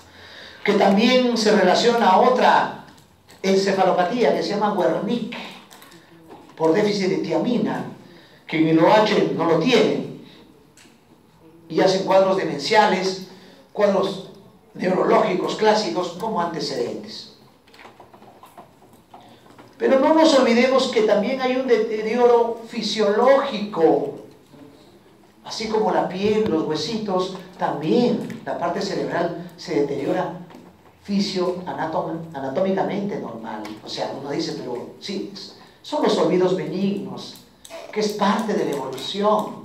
que también se relaciona a otra encefalopatía que se llama Wernicke, por déficit de tiamina, que en el OH no lo tiene, y hacen cuadros demenciales, cuadros neurológicos clásicos como antecedentes. Pero no nos olvidemos que también hay un deterioro fisiológico, así como la piel, los huesitos, también la parte cerebral se deteriora anatómicamente normal. O sea, uno dice, pero sí, son los olvidos benignos, que es parte de la evolución.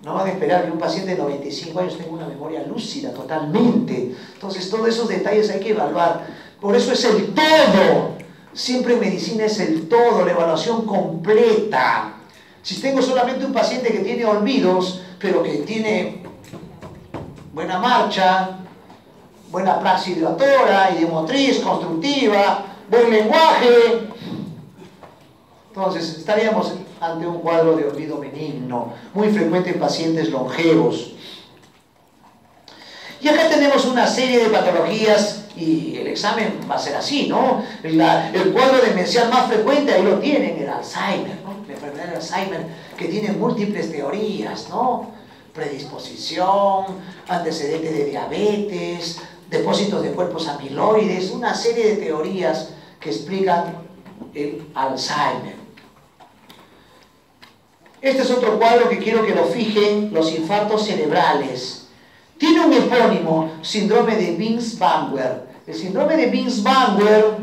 No van a esperar que un paciente de 95 años tenga una memoria lúcida totalmente. Entonces, todos esos detalles hay que evaluar. Por eso es el todo. Siempre en medicina es el todo, la evaluación completa. Si tengo solamente un paciente que tiene olvidos, pero que tiene buena marcha, buena praxis dilatoria, ideomotriz, constructiva, buen lenguaje, entonces estaríamos ante un cuadro de olvido benigno, muy frecuente en pacientes longevos. Y acá tenemos una serie de patologías y el examen va a ser así, ¿no? El cuadro demencial más frecuente, ahí lo tienen, el Alzheimer, ¿no? La enfermedad de Alzheimer, que tiene múltiples teorías, ¿no? Predisposición, antecedentes de diabetes, depósitos de cuerpos amiloides, una serie de teorías que explican el Alzheimer. Este es otro cuadro que quiero que lo fijen, los infartos cerebrales. Tiene un epónimo, síndrome de Binswanger. El síndrome de Binswanger,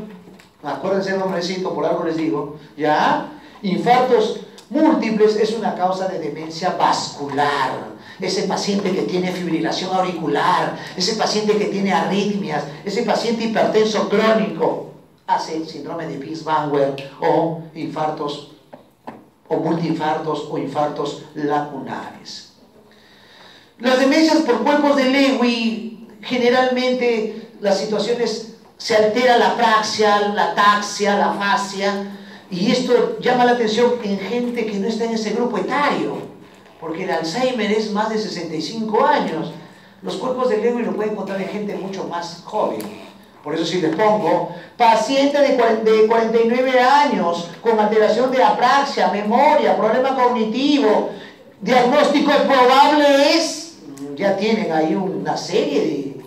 acuérdense el nombrecito, por algo les digo, ¿ya? Infartos múltiples es una causa de demencia vascular. Ese paciente que tiene fibrilación auricular, ese paciente que tiene arritmias, ese paciente hipertenso crónico, hace síndrome de Binswanger o infartos o multiinfartos o infartos lacunares. Las demencias por cuerpos de Lewy, generalmente las situaciones se altera la praxia, la ataxia, la afasia, y esto llama la atención en gente que no está en ese grupo etario, porque el Alzheimer es más de 65 años. Los cuerpos de Lewy lo pueden encontrar en gente mucho más joven. Por eso si les pongo, paciente de 49 años, con alteración de apraxia, memoria, problema cognitivo, diagnóstico probable es, ya tienen ahí una serie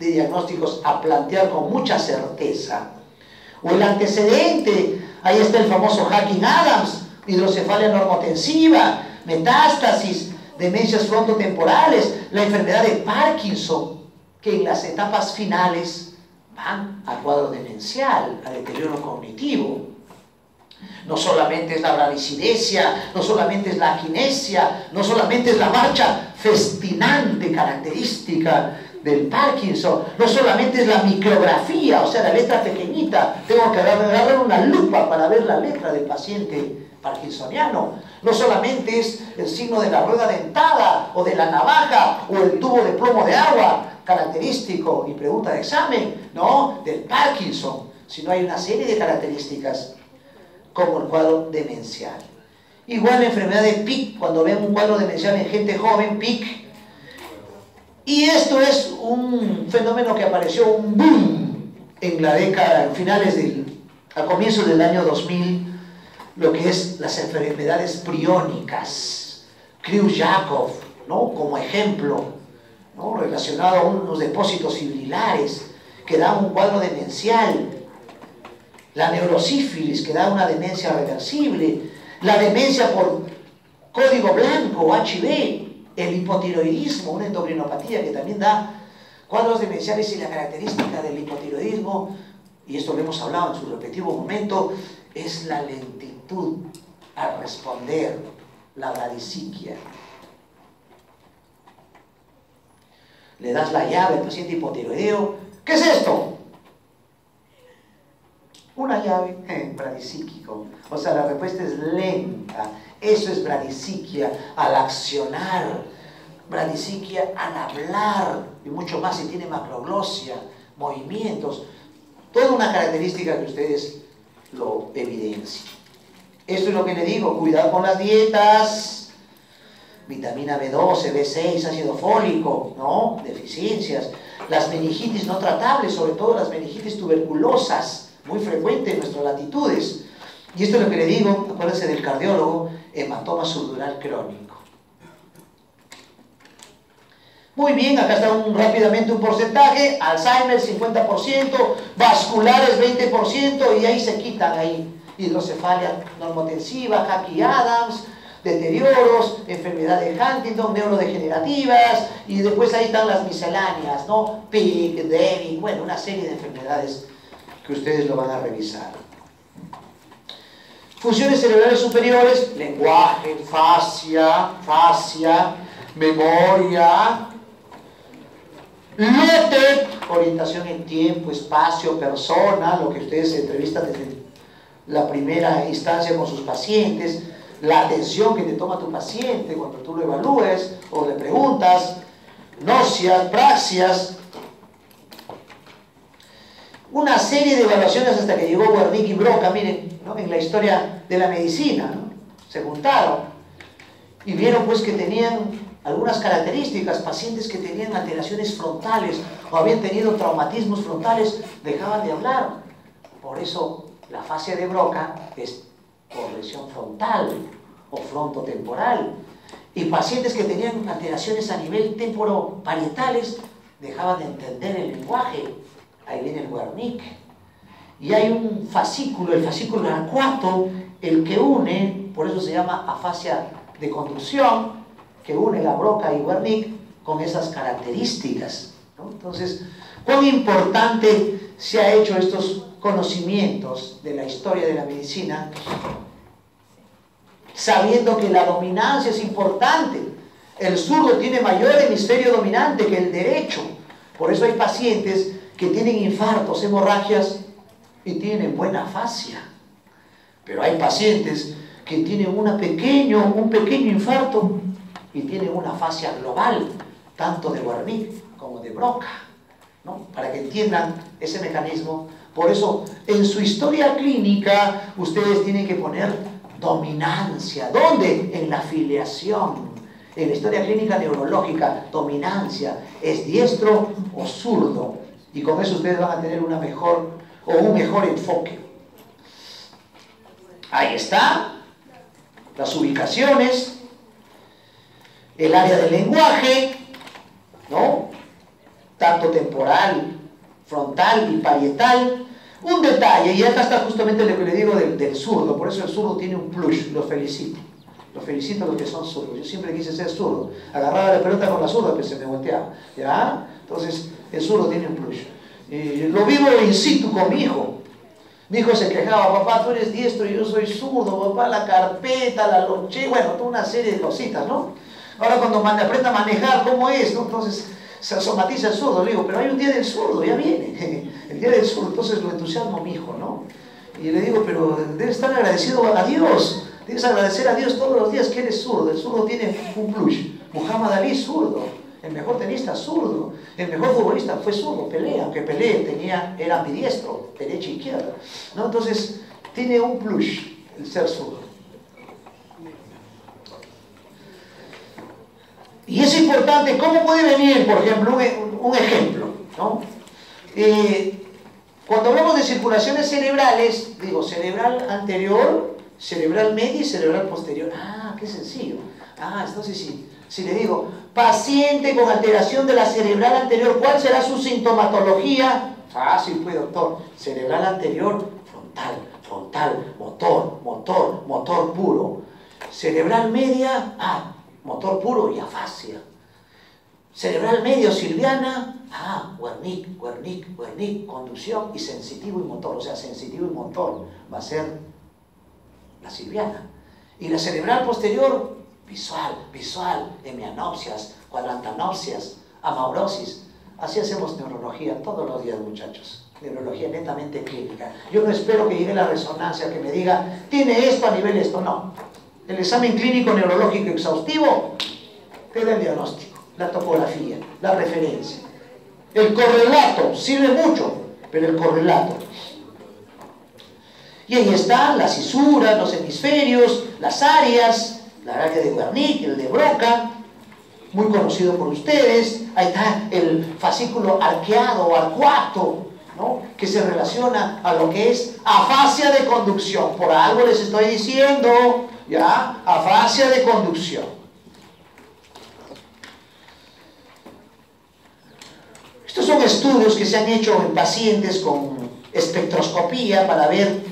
de diagnósticos a plantear con mucha certeza. O el antecedente, ahí está el famoso Hacking-Adams, hidrocefalia normotensiva, metástasis, demencias frontotemporales, la enfermedad de Parkinson, que en las etapas finales van al cuadro demencial, al deterioro cognitivo. No solamente es la bradicidesia, no solamente es la aquinesia, no solamente es la marcha festinante característica del Parkinson, no solamente es la micrografía, o sea, la letra pequeñita, tengo que agarrar una lupa para ver la letra del paciente parkinsoniano, no solamente es el signo de la rueda dentada o de la navaja o el tubo de plomo de agua característico y pregunta de examen, no, del Parkinson, sino hay una serie de características como el cuadro demencial. Igual la enfermedad de Pick, cuando ven un cuadro demencial en gente joven, Pick. Y esto es un fenómeno que apareció, un boom, en la década, a comienzos del año 2000, lo que es las enfermedades priónicas. Creutzfeldt-Jakob, ¿no? Como ejemplo, ¿no? Relacionado a unos depósitos fibrilares que dan un cuadro demencial. La neurosífilis, que da una demencia reversible, la demencia por código blanco, HIV, el hipotiroidismo, una endocrinopatía que también da cuadros demenciales, y la característica del hipotiroidismo, y esto lo hemos hablado en su respectivo momento, es la lentitud al responder, la bradisiquia. Le das la llave al paciente hipotiroideo, ¿qué es esto? Una llave, bradisíquico. O sea, la respuesta es lenta. Eso es bradisiquia al accionar, bradisiquia al hablar, y mucho más si tiene macroglosia, movimientos. Toda una característica que ustedes lo evidencian. Esto es lo que le digo, cuidado con las dietas, vitamina B12, B6, ácido fólico, ¿no? Deficiencias. Las meningitis no tratables, sobre todo las meningitis tuberculosas, muy frecuente en nuestras latitudes. Y esto es lo que le digo, acuérdense del cardiólogo, hematoma subdural crónico. Muy bien, acá está rápidamente un porcentaje: Alzheimer 50%, vasculares 20%, y ahí se quitan ahí. Hidrocefalia normotensiva, Hackey-Adams, deterioros, enfermedad de Huntington, neurodegenerativas, y después ahí están las misceláneas, ¿no? PIC, DEVI, bueno, una serie de enfermedades que ustedes lo van a revisar. Funciones cerebrales superiores: lenguaje, fascia, memoria, lote, orientación en tiempo, espacio, persona, lo que ustedes se entrevistan desde la primera instancia con sus pacientes, la atención que te toma tu paciente cuando tú lo evalúes o le preguntas, náuseas, praxias, una serie de evaluaciones hasta que llegó Wernicke y Broca, miren, ¿no? En la historia de la medicina, ¿no? Se juntaron y vieron pues que tenían algunas características. Pacientes que tenían alteraciones frontales o habían tenido traumatismos frontales dejaban de hablar. Por eso la fascia de Broca es por lesión frontal o frontotemporal. Y pacientes que tenían alteraciones a nivel temporoparietales dejaban de entender el lenguaje. Ahí viene el Wernicke. Y hay un fascículo, el fascículo arcuato, el que une, por eso se llama afasia de conducción, que une la Broca y Wernicke con esas características, ¿no? Entonces, cuán importante se ha hecho estos conocimientos de la historia de la medicina, sabiendo que la dominancia es importante. El zurdo tiene mayor hemisferio dominante que el derecho. Por eso hay pacientes que tienen infartos, hemorragias y tienen buena fascia. Pero hay pacientes que tienen un pequeño infarto y tienen una fascia global, tanto de Wernicke como de Broca, ¿no? Para que entiendan ese mecanismo. Por eso, en su historia clínica, ustedes tienen que poner dominancia. ¿Dónde? En la filiación. En la historia clínica neurológica, dominancia. ¿Es diestro o zurdo? Y con eso ustedes van a tener un mejor enfoque. Ahí está. Las ubicaciones. El área del lenguaje, ¿no? Tanto temporal, frontal y parietal. Un detalle, y acá está justamente lo que le digo del zurdo. Por eso el zurdo tiene un plus. Los felicito a los que son zurdos. Yo siempre quise ser zurdo. Agarraba la pelota con la zurda, pero se me volteaba, ¿ya? Entonces, el zurdo tiene un plus. Lo vivo in situ con mi hijo. Mi hijo se quejaba, papá, tú eres diestro y yo soy zurdo, papá, la carpeta, la lonche, bueno, toda una serie de cositas, ¿no? Ahora cuando aprenda a manejar, ¿cómo es? ¿No? Entonces se somatiza el zurdo, le digo, pero hay un día del zurdo, ya viene, el día del zurdo, entonces lo entusiasmo a mi hijo, ¿no? Y le digo, pero debes estar agradecido a Dios, debes agradecer a Dios todos los días que eres zurdo, el zurdo tiene un plus. Muhammad Ali, zurdo, el mejor tenista, zurdo, el mejor futbolista fue zurdo, Pelé, aunque Pelé era ambidiestro, derecha e izquierda, ¿no? Entonces tiene un plus el ser zurdo. Y es importante, ¿cómo puede venir, por ejemplo, un ejemplo, ¿no? Cuando hablamos de circulaciones cerebrales, digo, cerebral anterior, cerebral media y cerebral posterior. Ah, qué sencillo. Ah, entonces si le digo, paciente con alteración de la cerebral anterior, ¿cuál será su sintomatología? Fácil, pues, doctor. Cerebral anterior, frontal, motor puro. Cerebral media, motor puro y afasia. Cerebral medio silviana, Wernicke, conducción y sensitivo y motor. O sea, sensitivo y motor va a ser la silviana. Y la cerebral posterior, visual, hemianopsias, cuadrantanopsias, amaurosis. Así hacemos neurología todos los días, muchachos. Neurología netamente clínica. Yo no espero que llegue la resonancia que me diga, tiene esto a nivel esto, no. El examen clínico neurológico exhaustivo te da el diagnóstico, la topografía, la referencia. El correlato sirve mucho, pero el correlato. Y ahí están las cisuras, los hemisferios, las áreas, la área de Wernicke, el de Broca, muy conocido por ustedes. Ahí está el fascículo arqueado o arcuato, ¿no? Que se relaciona a lo que es afasia de conducción. Por algo les estoy diciendo, ¿ya? Afasia de conducción. Estos son estudios que se han hecho en pacientes con espectroscopía para ver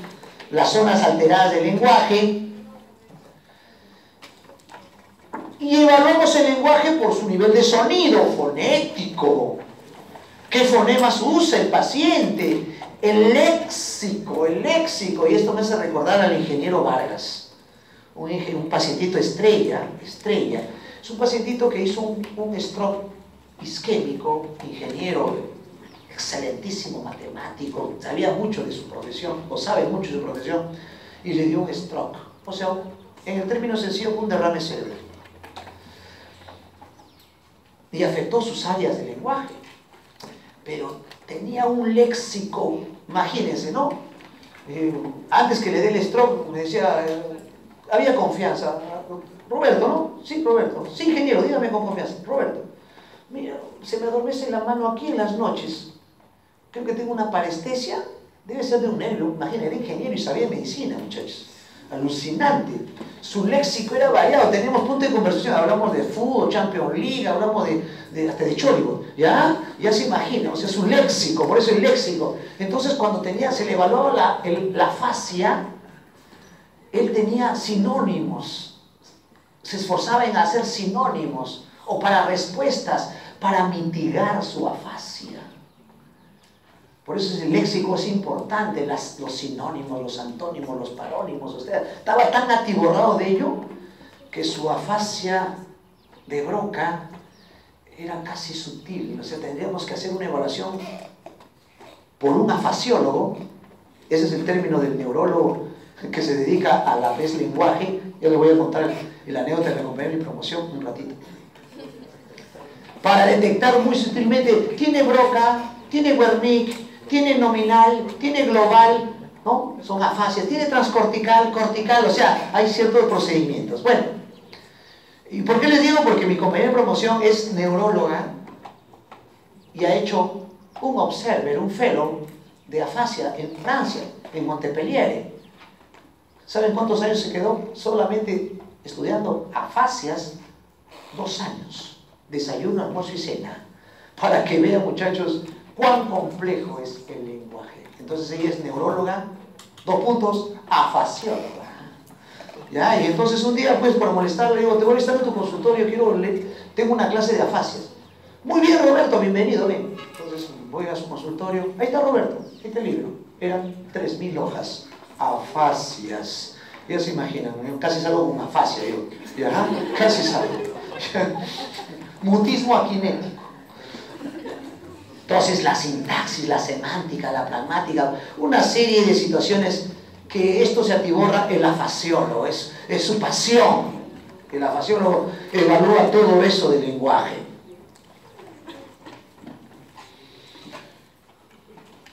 las zonas alteradas del lenguaje. Y evaluamos el lenguaje por su nivel de sonido fonético. ¿Qué fonemas usa el paciente? El léxico. Y esto me hace recordar al ingeniero Vargas, un pacientito estrella. Es un pacientito que hizo un stroke isquémico, ingeniero, excelentísimo matemático, sabía mucho de su profesión, o sabe mucho de su profesión, y le dio un stroke. O sea, en el término sencillo, un derrame cerebral. Y afectó sus áreas de lenguaje. Pero tenía un léxico, imagínense, ¿no? Antes que le dé el stroke, me decía, había confianza. Roberto, ¿no? Sí, Roberto. Sí, ingeniero, dígame con confianza. Roberto, mira, se me adormece la mano aquí en las noches. Creo que tengo una parestesia. Debe ser de un nervio. Imagínense, era ingeniero y sabía medicina, muchachos. Alucinante. Su léxico era variado. Teníamos punto de conversación. Hablamos de fútbol, Champions League, hablamos hasta de Chollywood. ¿Ya? Ya se imagina. O sea, su léxico. Por eso el léxico. Entonces, cuando se le evaluaba la afasia, él tenía sinónimos. Se esforzaba en hacer sinónimos o para respuestas para mitigar su afasia. Por eso el léxico es importante, los sinónimos, los antónimos, los parónimos. O sea, estaba tan atiborrado de ello que su afasia de Broca era casi sutil. O sea, tendríamos que hacer una evaluación por un afasiólogo. Ese es el término del neurólogo que se dedica a la vez lenguaje. Yo le voy a contar el anécdota que me acompañó en mi promoción un ratito. Para detectar muy sutilmente, tiene Broca, tiene Wernicke, tiene nominal, tiene global, ¿no? Son afasias, tiene transcortical, cortical, o sea, hay ciertos procedimientos. Bueno, ¿y por qué les digo? Porque mi compañera de promoción es neuróloga y ha hecho un observer, un fellow de afasia en Francia, en Montpellier. ¿Saben cuántos años se quedó solamente estudiando afasias? 2 años. Desayuno, almuerzo y cena. Para que vean, muchachos, cuán complejo es el lenguaje. Entonces ella es neuróloga, 2 puntos, afasióloga. ¿Ya? Y entonces un día, pues, por molestarle, le digo, te voy a estar en tu consultorio, tengo una clase de afasias. Muy bien, Roberto, bienvenido, ven. Entonces voy a su consultorio, ahí está Roberto, ahí está el libro. Eran 3.000 hojas, afasias. Ya se imaginan, casi salgo con afasia yo. ¿Ya? Casi salgo. Mutismo aquinético. Entonces la sintaxis, la semántica, la pragmática, una serie de situaciones que esto se atiborra el afasiólogo, es su pasión. El afasiólogo evalúa todo eso del lenguaje.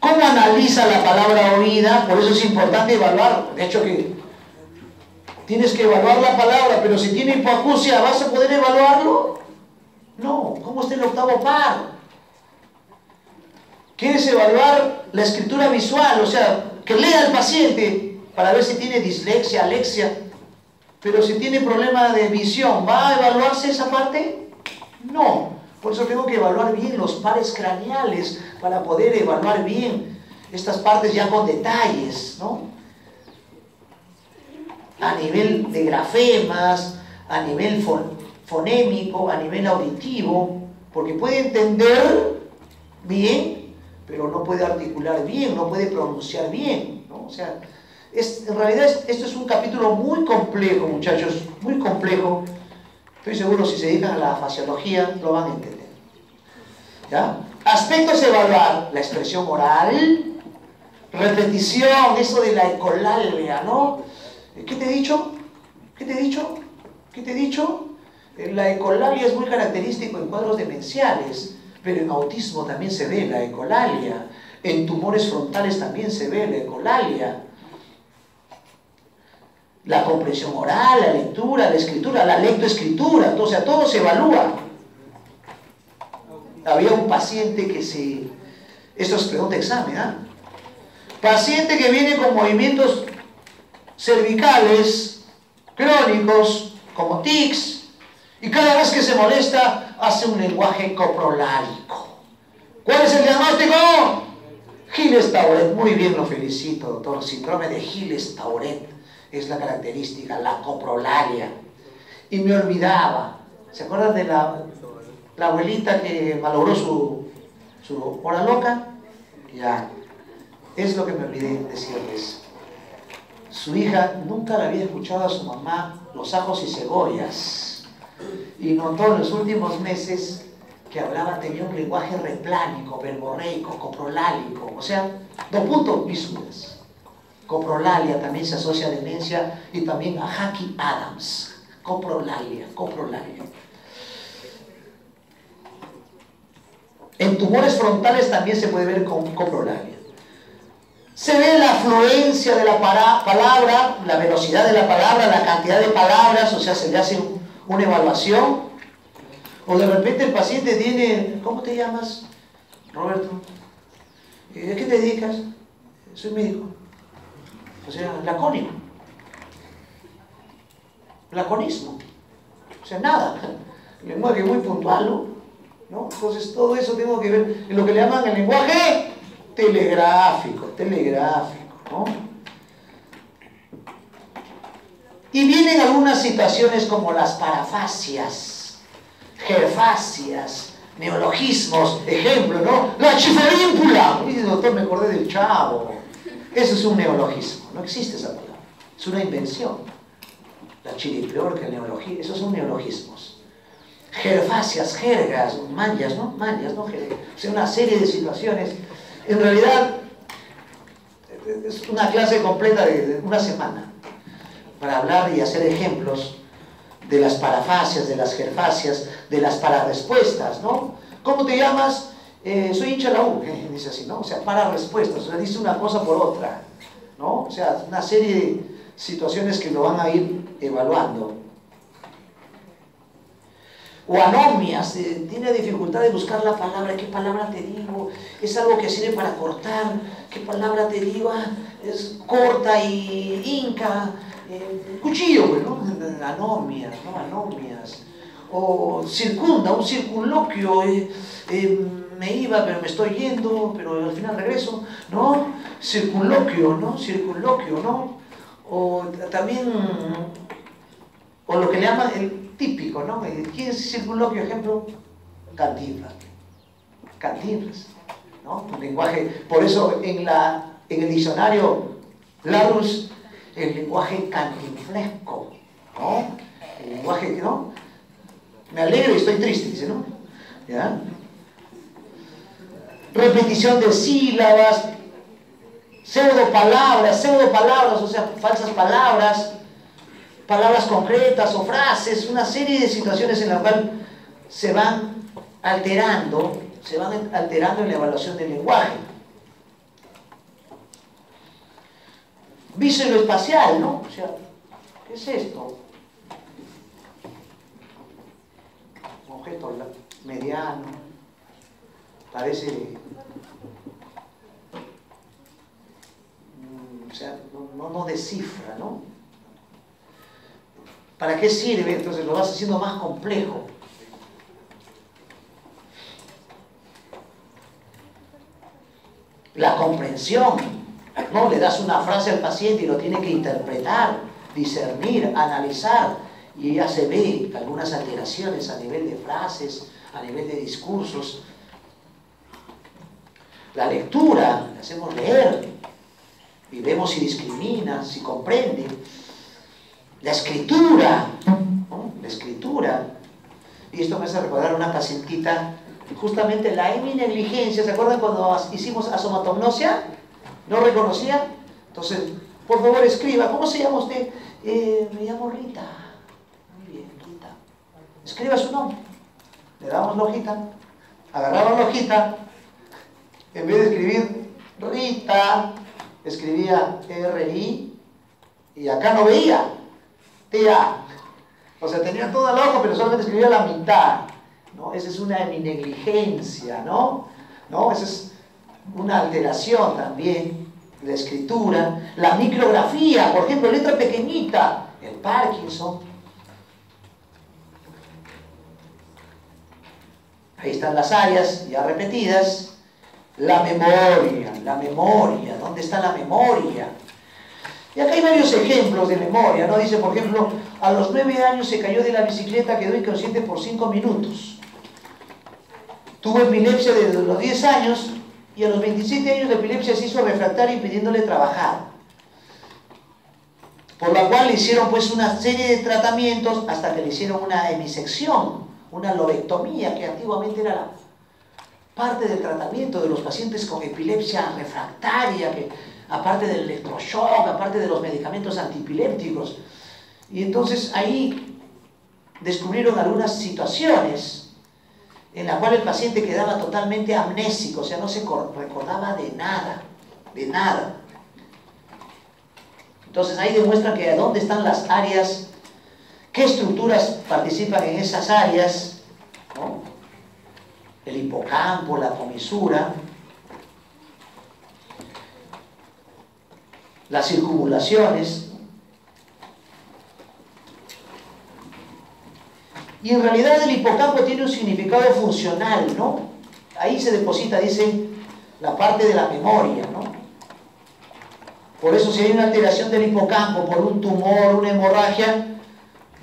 ¿Cómo analiza la palabra oída? Por eso es importante evaluar. De hecho que tienes que evaluar la palabra, pero si tiene hipoacusia, ¿vas a poder evaluarlo? No. ¿Cómo está el octavo par? ¿Quieres evaluar la escritura visual? O sea, que lea al paciente para ver si tiene dislexia, alexia. Pero si tiene problema de visión, ¿va a evaluarse esa parte? No. Por eso tengo que evaluar bien los pares craneales para poder evaluar bien estas partes ya con detalles, ¿no? A nivel de grafemas, a nivel fonémico, a nivel auditivo, porque puede entender bien, pero no puede articular bien, no puede pronunciar bien, ¿no? O sea, en realidad esto es un capítulo muy complejo, muchachos, muy complejo. Estoy seguro si se dedican a la fasiología lo van a entender. ¿Ya? Aspectos a evaluar: la expresión oral, repetición, eso de la ecolalia, ¿no? ¿Qué te he dicho? ¿Qué te he dicho? ¿Qué te he dicho? La ecolalia es muy característico en cuadros demenciales, pero en autismo también se ve la ecolalia, en tumores frontales también se ve la ecolalia. La comprensión oral, la lectura, la escritura, la lectoescritura, o sea, todo se evalúa. Había un paciente que esto es pregunta de examen, ¿ah? Paciente que viene con movimientos cervicales crónicos, como tics, y cada vez que se molesta hace un lenguaje coprolálico. ¿Cuál es el diagnóstico? Gilles-Tauret. Muy bien, lo felicito, doctor. Síndrome de Gilles-Tauret es la característica, la coprolalia. Y me olvidaba, ¿se acuerdan de la abuelita que malogró su hora loca? Ya, es lo que me olvidé decirles. Su hija nunca le había escuchado a su mamá los ajos y cebollas, y notó en los últimos meses que hablaba, tenía un lenguaje replánico, verborreico, coprolálico, o sea, dos puntos visuales. Coprolalia también se asocia a demencia, y también a Jackie Adams. Coprolalia. En tumores frontales también se puede ver con coprolalia. Se ve la afluencia de la palabra, la velocidad de la palabra, la cantidad de palabras, o sea, se le hace una evaluación. O de repente el paciente tiene, ¿cómo te llamas, Roberto? ¿A qué te dedicas? Soy médico. O sea, lacónico. Laconismo. O sea, nada. Lenguaje muy puntual, ¿no? Entonces todo eso tengo que ver en lo que le llaman el lenguaje telegráfico, ¿no? Y vienen algunas situaciones como las parafasias, gerfasias, neologismos, ejemplo, ¿no? La chiforímpula. Dice, doctor, me acordé del Chavo. Eso es un neologismo, no existe esa palabra, es una invención. La chiripiorca, el neologismo, esos son neologismos. Gerfasias, jergas, manjas, ¿no? O sea, una serie de situaciones. En realidad, es una clase completa de una semana para hablar y hacer ejemplos de las parafasias, de las gerfasias, de las pararespuestas, ¿no? ¿Cómo te llamas? Soy hincha de la U, dice así, ¿no? O sea, pararespuestas, o sea, dice una cosa por otra, ¿no? O sea, una serie de situaciones que lo van a ir evaluando. O anomias, tiene dificultad de buscar la palabra. ¿Qué palabra te digo? Es algo que sirve para cortar. ¿Qué palabra te digo? Es corta y hinca. Cuchillo, pues, ¿no? Anomias, ¿no? Anomias. O circunda, un circunloquio. Me iba, pero me estoy yendo, pero al final regreso, ¿no? Circunloquio, ¿no? O también, o lo que le llaman el típico, ¿no? ¿Quién es circunloquio? Ejemplo, Cantinflas. ¿no? Un lenguaje, por eso en el diccionario Larousse, el lenguaje cantinflesco, ¿no? El lenguaje, ¿no? Me alegro y estoy triste, dice, ¿no? ¿Ya? Repetición de sílabas, pseudopalabras, o sea, falsas palabras, palabras concretas o frases, una serie de situaciones en las cuales se van alterando en la evaluación del lenguaje. Visuoespacial, ¿no? O sea, ¿qué es esto? Un objeto mediano, parece, o sea, no descifra, ¿no? ¿Para qué sirve? Entonces lo vas haciendo más complejo. La comprensión, ¿no? Le das una frase al paciente y lo tiene que interpretar, discernir, analizar, y ya se ve algunas alteraciones a nivel de frases, a nivel de discursos. La lectura, le hacemos leer y vemos si discrimina, si comprende. La escritura, ¿no? La escritura. Y esto me hace recordar a una pacientita, justamente la heminegligencia. ¿Se acuerdan cuando hicimos asomatognosia? ¿No reconocía? Entonces, por favor escriba. ¿Cómo se llama usted? Me llamo Rita. Muy bien, Rita. Escriba su nombre. Le damos la hojita. Agarraba la hojita. En vez de escribir Rita, escribía R-I, y acá no veía T-A. O sea, tenía toda la hoja, pero solamente escribía la mitad, ¿no? Esa es una negligencia, ¿no? Esa es una alteración también de la escritura. La micrografía, por ejemplo, letra pequeñita, el Parkinson. Ahí están las áreas ya repetidas. La memoria, ¿dónde está la memoria? Y acá hay varios ejemplos de memoria, ¿no? Dice, por ejemplo, a los 9 años se cayó de la bicicleta, quedó inconsciente por 5 minutos. Tuvo epilepsia desde los 10 años y a los 27 años la epilepsia se hizo refractaria impidiéndole trabajar. Por la cual le hicieron pues una serie de tratamientos hasta que le hicieron una hemisección, una lobectomía, que antiguamente era la parte del tratamiento de los pacientes con epilepsia refractaria, que aparte del electroshock, aparte de los medicamentos antiepilépticos. Y entonces ahí descubrieron algunas situaciones en las cuales el paciente quedaba totalmente amnésico, o sea, no se recordaba de nada, de nada. Entonces ahí demuestran que a dónde están las áreas, qué estructuras participan en esas áreas, ¿no? El hipocampo, la comisura, las circunvalaciones. Y en realidad el hipocampo tiene un significado funcional, ¿no? Ahí se deposita, dice, la parte de la memoria, ¿no? Por eso si hay una alteración del hipocampo por un tumor, una hemorragia,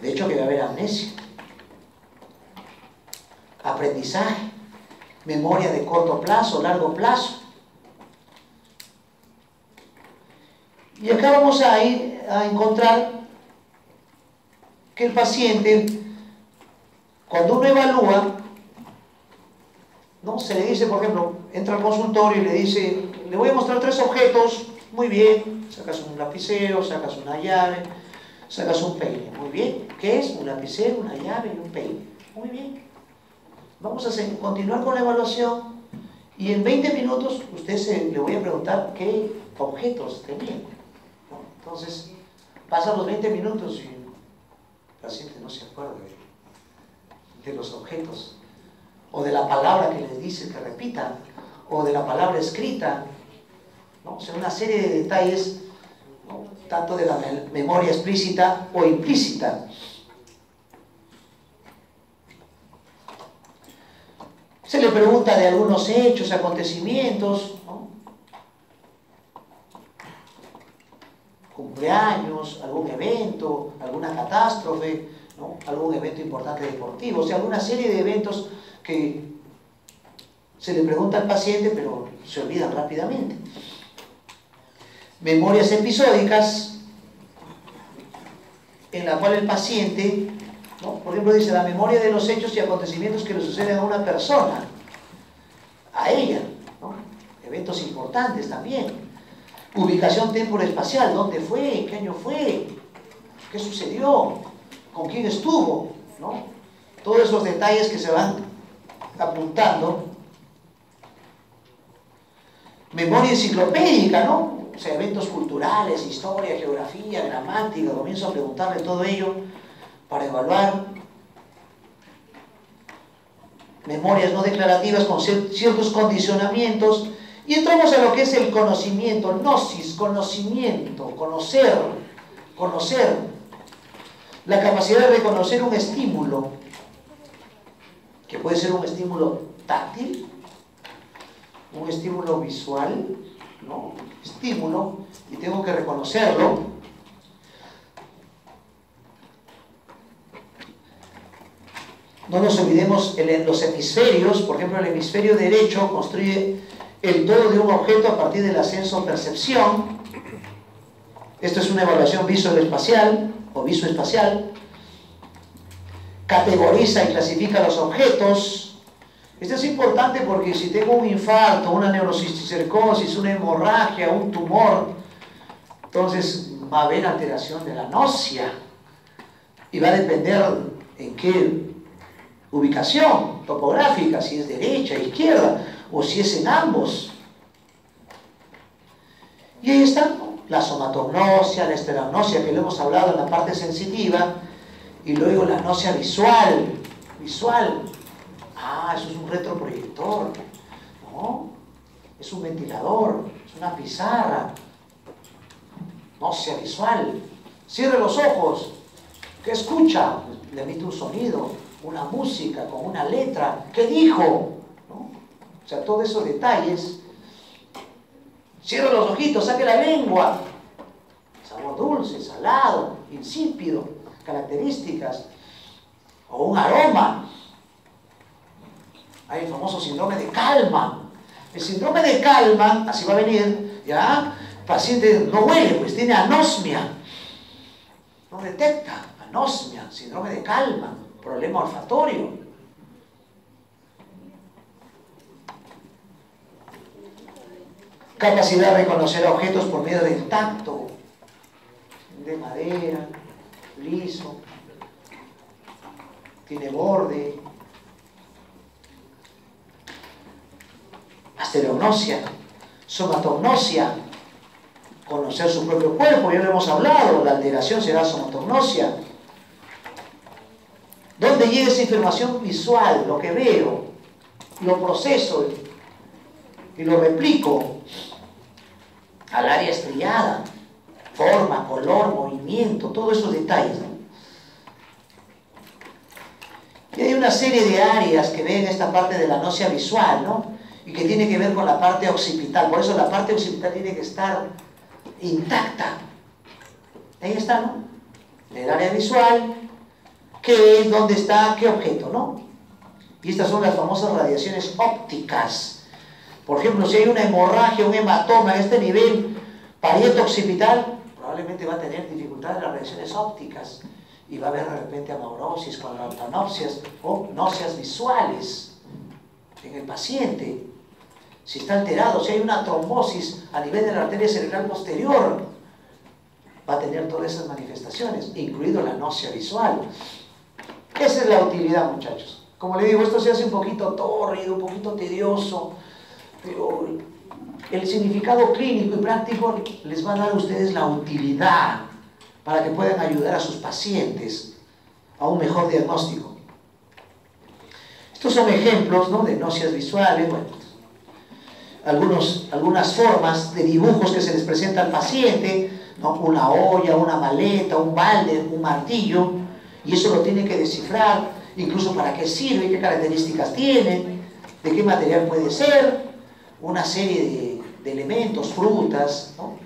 de hecho que va a haber amnesia. Aprendizaje, memoria de corto plazo, largo plazo. Y acá vamos a ir a encontrar que el paciente, cuando uno evalúa, ¿no? Se le dice, por ejemplo, entra al consultorio y le dice, le voy a mostrar 3 objetos, muy bien, sacas un lapicero, sacas una llave, sacas un peine, muy bien. ¿Qué es? Un lapicero, una llave y un peine, muy bien. Vamos a continuar con la evaluación y en 20 minutos le voy a preguntar qué objetos tenía. ¿No? Entonces, pasan los 20 minutos y el paciente no se acuerda de los objetos, o de la palabra que les dice que repita, o de la palabra escrita, ¿no? O sea, una serie de detalles, ¿no? Tanto de la memoria explícita o implícita. Se le pregunta de algunos hechos, acontecimientos, ¿no? Cumpleaños, algún evento, alguna catástrofe, ¿no? Algún evento importante deportivo, o sea, alguna serie de eventos que Se le pregunta al paciente, pero se olvidan rápidamente. Memorias episódicas, en la cual el paciente, ¿no?, por ejemplo, dice la memoria de los hechos y acontecimientos que le suceden a una persona, a ella, ¿no?, eventos importantes también. Ubicación temporoespacial, ¿dónde fue? ¿Qué año fue? ¿Qué sucedió? ¿Con quién estuvo? ¿No? Todos esos detalles que se van apuntando. Memoria enciclopédica, ¿no? O sea, eventos culturales, historia, geografía, gramática, comienzo a preguntarle todo ello para evaluar. Memorias no declarativas con ciertos condicionamientos. Y entramos a lo que es el conocimiento, gnosis, conocimiento, conocer. La capacidad de reconocer un estímulo, que puede ser un estímulo táctil, un estímulo visual, ¿no? Estímulo, y tengo que reconocerlo. No nos olvidemos los hemisferios. Por ejemplo, el hemisferio derecho construye el todo de un objeto a partir del ascenso-percepción. Esto es una evaluación visoespacial o visoespacial. Categoriza y clasifica los objetos. Esto es importante porque si tengo un infarto, una neurocisticercosis, una hemorragia, un tumor, entonces va a haber alteración de la nocia y va a depender en qué ubicación topográfica, si es derecha, izquierda, o si es en ambos. Y ahí está, ¿no?, la somatognosia, la esterognosia, que lo hemos hablado en la parte sensitiva, y luego la gnosia visual. Ah, eso es un retroproyector, ¿no? Es un ventilador, es una pizarra. Gnosia visual. Cierre los ojos. ¿Qué escucha? Le emite un sonido, una música, con una letra. ¿Qué dijo? ¿No? O sea, todos esos detalles. Cierre los ojitos, saque la lengua. Sabor dulce, salado, insípido, características. O un aroma. Hay el famoso síndrome de calma. El síndrome de calma, así va a venir, ¿ya? El paciente no huele, pues tiene anosmia. No detecta, anosmia, síndrome de calma, problema olfatorio. Capacidad de reconocer objetos por medio del tacto, de madera, liso, tiene borde. Asterognosia, somatognosia, conocer su propio cuerpo, ya lo hemos hablado, la alteración será somatognosia. ¿Dónde llega esa información visual? Lo que veo, lo proceso y lo replico al área estriada, forma, color, movimiento, todos esos detalles, ¿no? Y hay una serie de áreas que ven esta parte de la gnosia visual, ¿no?, y que tiene que ver con la parte occipital. Por eso la parte occipital tiene que estar intacta. Ahí está, ¿no? El área visual, qué es, dónde está, qué objeto, ¿no? Y estas son las famosas radiaciones ópticas. Por ejemplo, si hay una hemorragia, un hematoma a este nivel parieto-occipital, probablemente va a tener dificultades en las radiaciones ópticas y va a haber de repente amaurosis, cuadrantanopsias o náuseas visuales en el paciente. Si está alterado, si hay una trombosis a nivel de la arteria cerebral posterior, va a tener todas esas manifestaciones, incluido la náusea visual. Esa es la utilidad, muchachos. Como le digo, esto se hace un poquito tórrido, un poquito tedioso, pero el significado clínico y práctico les va a dar a ustedes la utilidad para que puedan ayudar a sus pacientes a un mejor diagnóstico. Estos son ejemplos, ¿no?, de náuseas visuales. Bueno, algunas formas de dibujos que se les presenta al paciente, ¿no?, una olla, una maleta, un balde, un martillo, y eso lo tiene que descifrar, incluso para qué sirve, qué características tiene, de qué material puede ser, una serie de elementos, frutas, ¿no?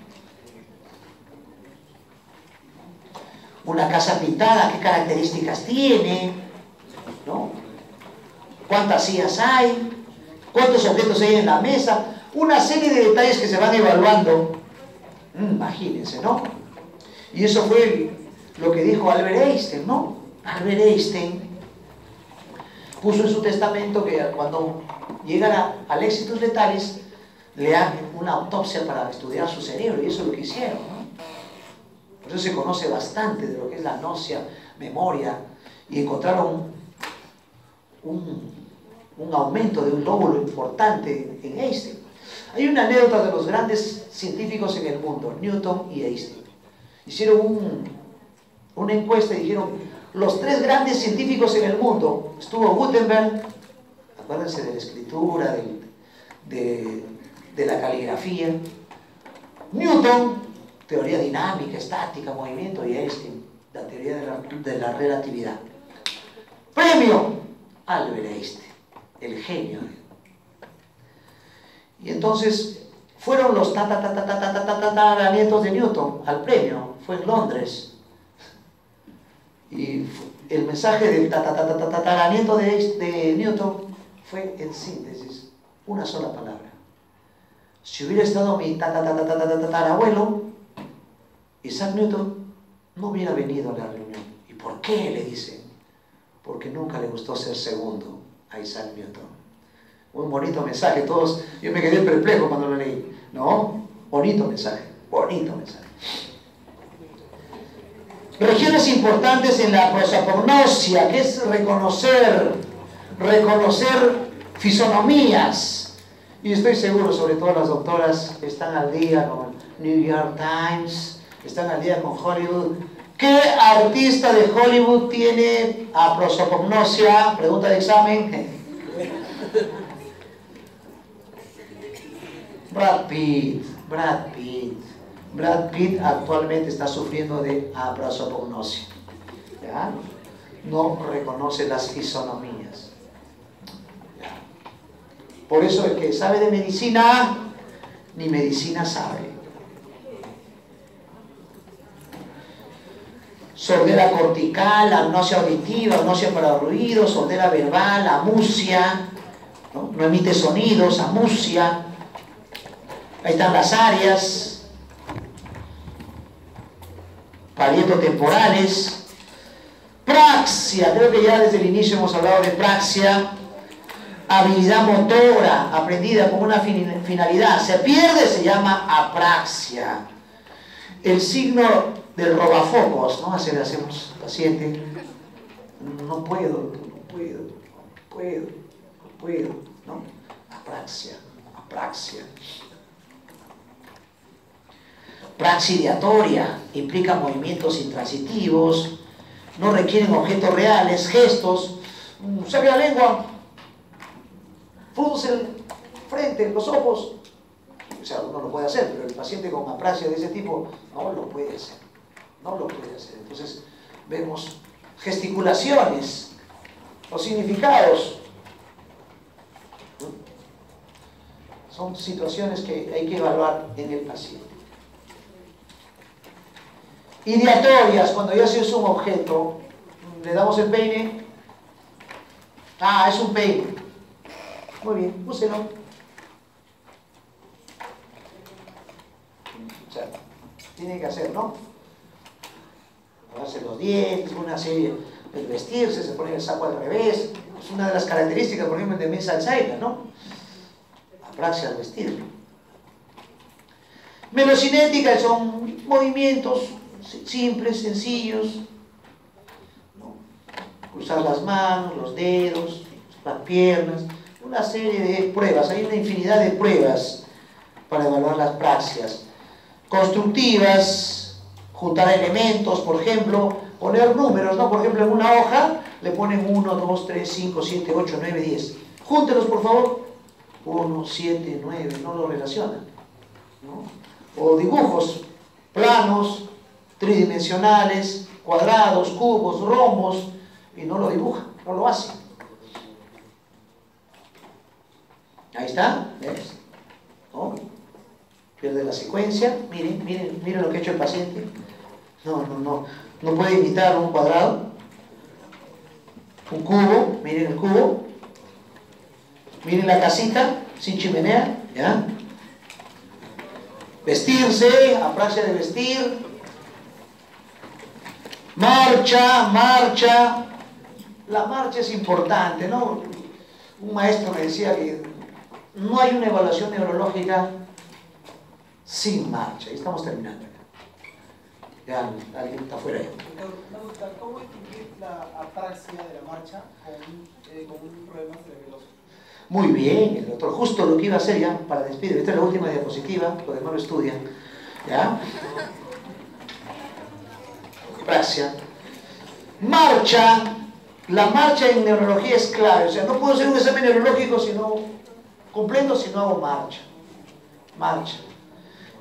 Una casa pintada, qué características tiene, ¿no? ¿Cuántas sillas hay? cuántos objetos hay en la mesa, una serie de detalles que se van evaluando. Imagínense, ¿no? Y eso fue lo que dijo Albert Einstein, ¿no? Albert Einstein puso en su testamento que cuando llegara al éxitos letales le hagan una autopsia para estudiar su cerebro, y eso es lo que hicieron, ¿no? Por eso se conoce bastante de lo que es la gnosia, memoria, y encontraron un aumento de un lóbulo importante en Einstein. Hay una anécdota de los grandes científicos en el mundo, Newton y Einstein. Hicieron una encuesta y dijeron, los 3 grandes científicos en el mundo, estuvo Gutenberg, acuérdense de la escritura, de la caligrafía, Newton, teoría dinámica, estática, movimiento, y Einstein, la teoría de la relatividad. Premio, Albert Einstein, el genio. Y entonces fueron los tataranietos de Newton al premio, fue en Londres. Y el mensaje del tataranieto de Newton fue en síntesis, una sola palabra. Si hubiera estado mi tatarabuelo, Isaac Newton no hubiera venido a la reunión. ¿Y por qué? Le dicen. Porque nunca le gustó ser segundo a Isaac Newton. Un bonito mensaje, todos, yo me quedé perplejo cuando lo leí. ¿No? Bonito mensaje, bonito mensaje. Regiones importantes en la prosopagnosia, que es reconocer fisonomías. Y estoy seguro, sobre todo las doctoras que están al día con New York Times, están al día con Hollywood. ¿Qué artista de Hollywood tiene a prosopagnosia? Pregunta de examen. Brad Pitt. Brad Pitt actualmente está sufriendo de prosopagnosia. ¿Ya? No reconoce las fisonomías. ¿Ya? Por eso el que sabe de medicina, ni medicina sabe. Sordera cortical, agnosia auditiva, agnosia para ruidos, sordera verbal, amusia, no emite sonidos, amusia. Ahí están las áreas, parietotemporales, praxia, creo que ya desde el inicio hemos hablado de praxia, habilidad motora, aprendida con una finalidad, se pierde, se llama apraxia. El signo del robafocos, ¿no? Así le hacemos al paciente, no puedo, ¿no? Apraxia. Praxidiatoria, implica movimientos intransitivos, no requieren objetos reales, gestos, saque la lengua, frunce el frente, los ojos. O sea, uno lo puede hacer, pero el paciente con apraxia de ese tipo no lo puede hacer. Entonces, vemos gesticulaciones, los significados. Son situaciones que hay que evaluar en el paciente. Ideatorias, cuando ya se usa un objeto, le damos el peine. Es un peine. Muy bien, úselo. O sea, tiene que hacer, ¿no? Lavarse los dientes, una serie, el vestirse, se pone el saco al revés. Es una de las características, por ejemplo, de Men's Alzheimer, ¿no? Apraxia al vestir. Velocinética son movimientos simples, sencillos, ¿no? Cruzar las manos, los dedos, las piernas, una serie de pruebas. Hay una infinidad de pruebas para evaluar las praxias. Constructivas, juntar elementos, por ejemplo, poner números, ¿no? Por ejemplo, en una hoja le ponen 1, 2, 3, 5, 7, 8, 9, 10. Júntelos, por favor. 1, 7, 9, no lo relacionan, ¿no? O dibujos, planos, tridimensionales, cuadrados, cubos, rombos, y no lo dibuja, no lo hace. Ahí está, ¿ves? ¿No? Pierde la secuencia. Miren lo que ha hecho el paciente. No puede imitar un cuadrado, un cubo, miren el cubo. Miren la casita, sin chimenea, ¿ya? Vestirse, apraxia de vestir. Marcha, marcha. La marcha es importante, ¿no? Un maestro me decía que no hay una evaluación neurológica sin marcha. Y estamos terminando. Ya, alguien está afuera ya. ¿Cómo distinguir la apraxia de la marcha con un problema cerebeloso? Muy bien, el doctor, justo lo que iba a hacer ya para despedir. Esta es la última diapositiva, los demás lo estudian. ¿Ya? Apraxia. Marcha. La marcha en neurología es clave. O sea, no puedo hacer un examen neurológico completo si no hago marcha. Marcha.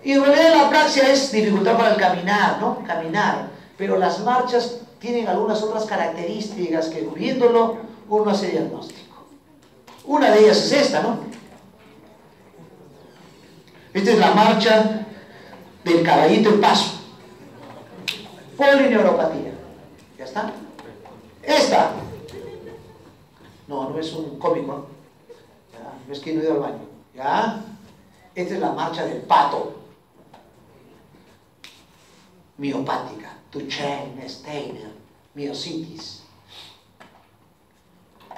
Y en realidad la apraxia es dificultad para el caminar, ¿no? Caminar. Pero las marchas tienen algunas otras características que viéndolo uno hace diagnóstico. Una de ellas es esta, ¿no? Esta es la marcha del caballito en paso. Polineuropatía. ¿Ya está? Esta. No es un cómico, ¿no? ¿Ya? No es que no he ido al baño. ¿Ya? Esta es la marcha del pato. Miopática. Duchenne, Steiner, miositis.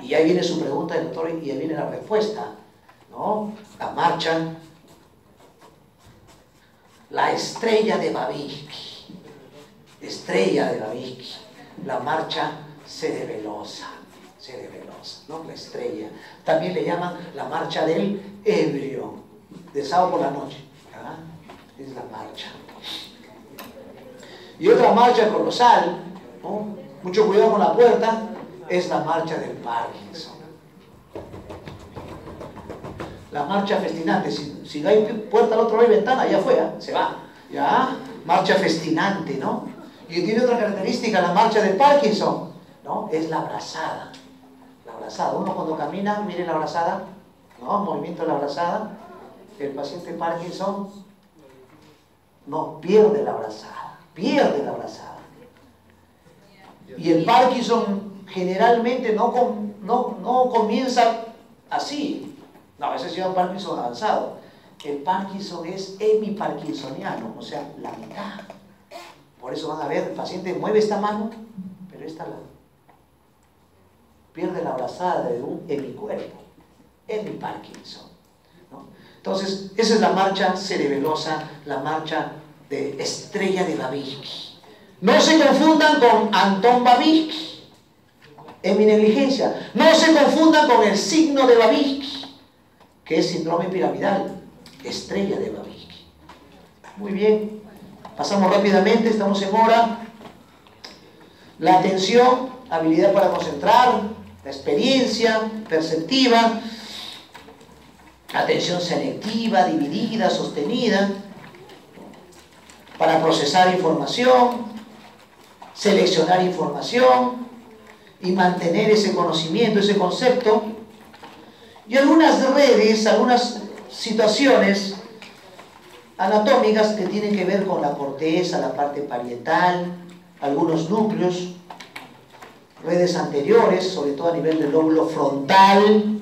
Y ahí viene su pregunta del doctor y ahí viene la respuesta, ¿no? La marcha, la estrella de Babinski, la marcha cerebelosa, ¿no? La estrella. También le llaman la marcha del ebrio, de sábado por la noche, ¿verdad? Es la marcha. Y otra marcha colosal, ¿no? Mucho cuidado con la puerta, es la marcha del Parkinson. La marcha festinante, si no hay puerta al otro lado y ventana, ya fue, se va. ¿Ya? Marcha festinante, ¿no? Y tiene otra característica, la marcha del Parkinson, ¿no? Es la abrazada. La abrazada. Uno cuando camina, mire la abrazada, ¿no? Movimiento de la abrazada. El paciente Parkinson no pierde la abrazada. Pierde la abrazada. Y el Parkinson generalmente no comienza así. No, ese se llama Parkinson avanzado. El Parkinson es hemiparkinsoniano, o sea, la mitad. Por eso van a ver, el paciente mueve esta mano, pero esta pierde la abrazada de un hemicuerpo. Hemiparkinson, ¿no? Entonces, esa es la marcha cerebelosa, la marcha de estrella de Babinski. No se confundan con Anton Babinski, en mi negligencia. No se confundan con el signo de Babinski, que es síndrome piramidal, estrella de Babinski. Muy bien, pasamos rápidamente, estamos en hora. La atención, habilidad para concentrar, la experiencia perceptiva, atención selectiva, dividida, sostenida, para procesar información, seleccionar información y mantener ese conocimiento, ese concepto. Y algunas redes, algunas situaciones anatómicas que tienen que ver con la corteza, la parte parietal, algunos núcleos, redes anteriores, sobre todo a nivel del lóbulo frontal.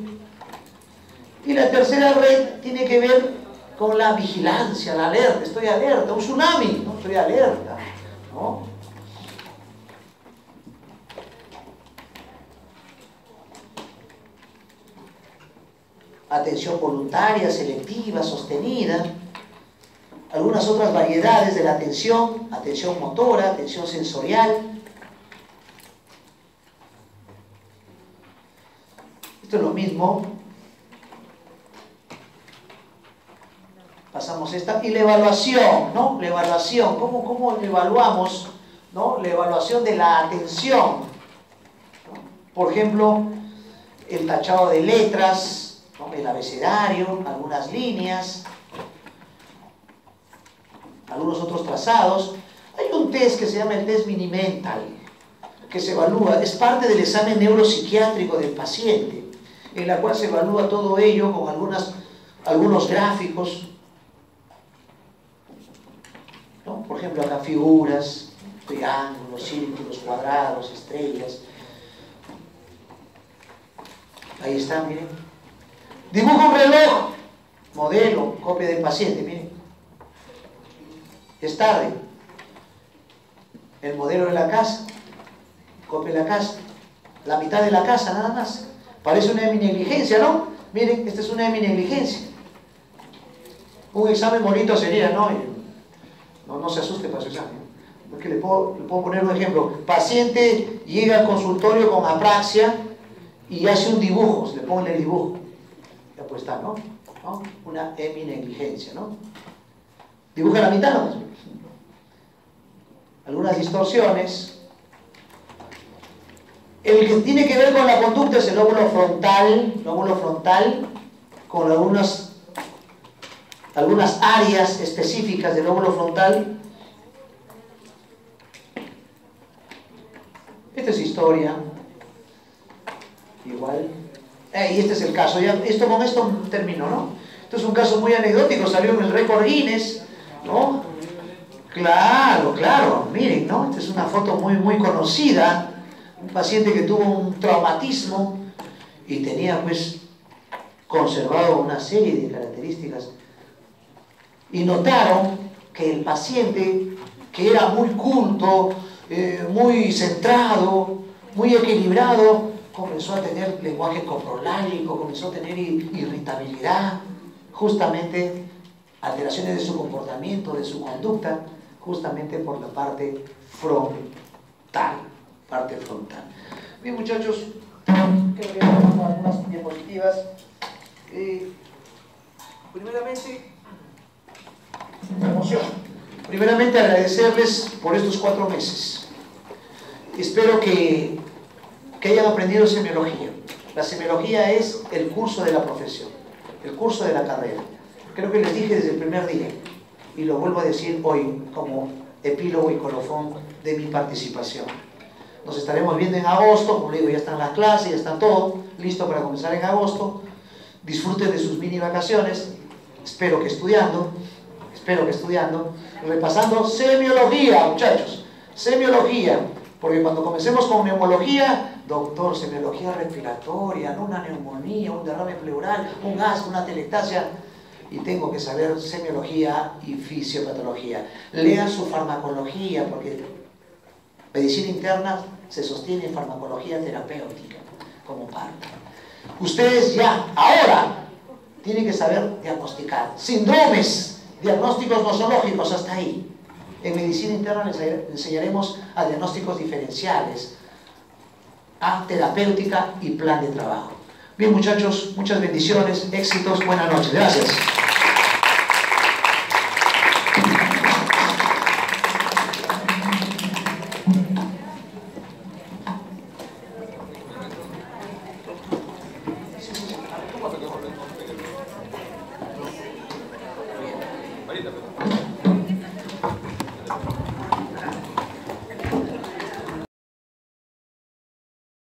Y la tercera red tiene que ver con la vigilancia, la alerta. Estoy alerta, un tsunami, ¿no? Estoy alerta, ¿no? Atención voluntaria, selectiva, sostenida. Algunas otras variedades de la atención, atención motora, atención sensorial. Esto es lo mismo. Pasamos esta. Y la evaluación, ¿no? La evaluación, ¿cómo evaluamos, ¿no? La evaluación de la atención, ¿no? Por ejemplo, el tachado de letras, ¿no? El abecedario, algunas líneas, algunos otros trazados. Hay un test que se llama el test Mini-Mental, que se evalúa, es parte del examen neuropsiquiátrico del paciente, en la cual se evalúa todo ello con algunos gráficos, ¿no? Por ejemplo, acá figuras, triángulos, círculos, cuadrados, estrellas. Ahí está, miren. Dibuja un reloj, modelo, copia del paciente, miren. Es tarde. El modelo de la casa, copia de la casa, la mitad de la casa nada más. Parece una heminegligencia, ¿no? Miren, esta es una heminegligencia. Un examen bonito sería, ¿no? No se asuste para su examen. Porque le puedo poner un ejemplo. Paciente llega al consultorio con apraxia y hace un dibujo, le pongo el dibujo. Ya pues está, ¿no? Una heminegligencia, ¿no? Dibuja la mitad, ¿no? Algunas distorsiones. El que tiene que ver con la conducta es el lóbulo frontal, con algunas áreas específicas del lóbulo frontal. Esta es historia. Igual. Y este es el caso. Ya, con esto termino, ¿no? Esto es un caso muy anecdótico, salió en el récord Guinness, ¿no? Claro, miren, ¿no? Esta es una foto muy conocida. Un paciente que tuvo un traumatismo y tenía, pues, conservado una serie de características. Y notaron que el paciente, que era muy culto, muy centrado, muy equilibrado, comenzó a tener lenguaje coprolálico, comenzó a tener irritabilidad, justamente alteraciones de su comportamiento, de su conducta, justamente por la parte frontal. Bien, muchachos, creo que tenemos algunas diapositivas. Primeramente agradecerles por estos 4 meses. Espero que hayan aprendido semiología. La semiología es el curso de la profesión, el curso de la carrera. Creo que les dije desde el primer día y lo vuelvo a decir hoy como epílogo y colofón de mi participación. Nos estaremos viendo en agosto, como le digo, ya están las clases, ya está todo listo para comenzar en agosto. Disfruten de sus mini vacaciones, espero que estudiando, repasando semiología, muchachos, semiología, porque cuando comencemos con neumología, doctor, semiología respiratoria, no una neumonía, un derrame pleural, un asma, una atelectasia, y tengo que saber semiología y fisiopatología. Lean su farmacología, porque medicina interna se sostiene en farmacología terapéutica como parte. Ustedes ya, ahora, tienen que saber diagnosticar. Síndromes, diagnósticos nosológicos, hasta ahí. En medicina interna les enseñaremos a diagnósticos diferenciales, a terapéutica y plan de trabajo. Bien, muchachos, muchas bendiciones, éxitos, buenas noches. Gracias.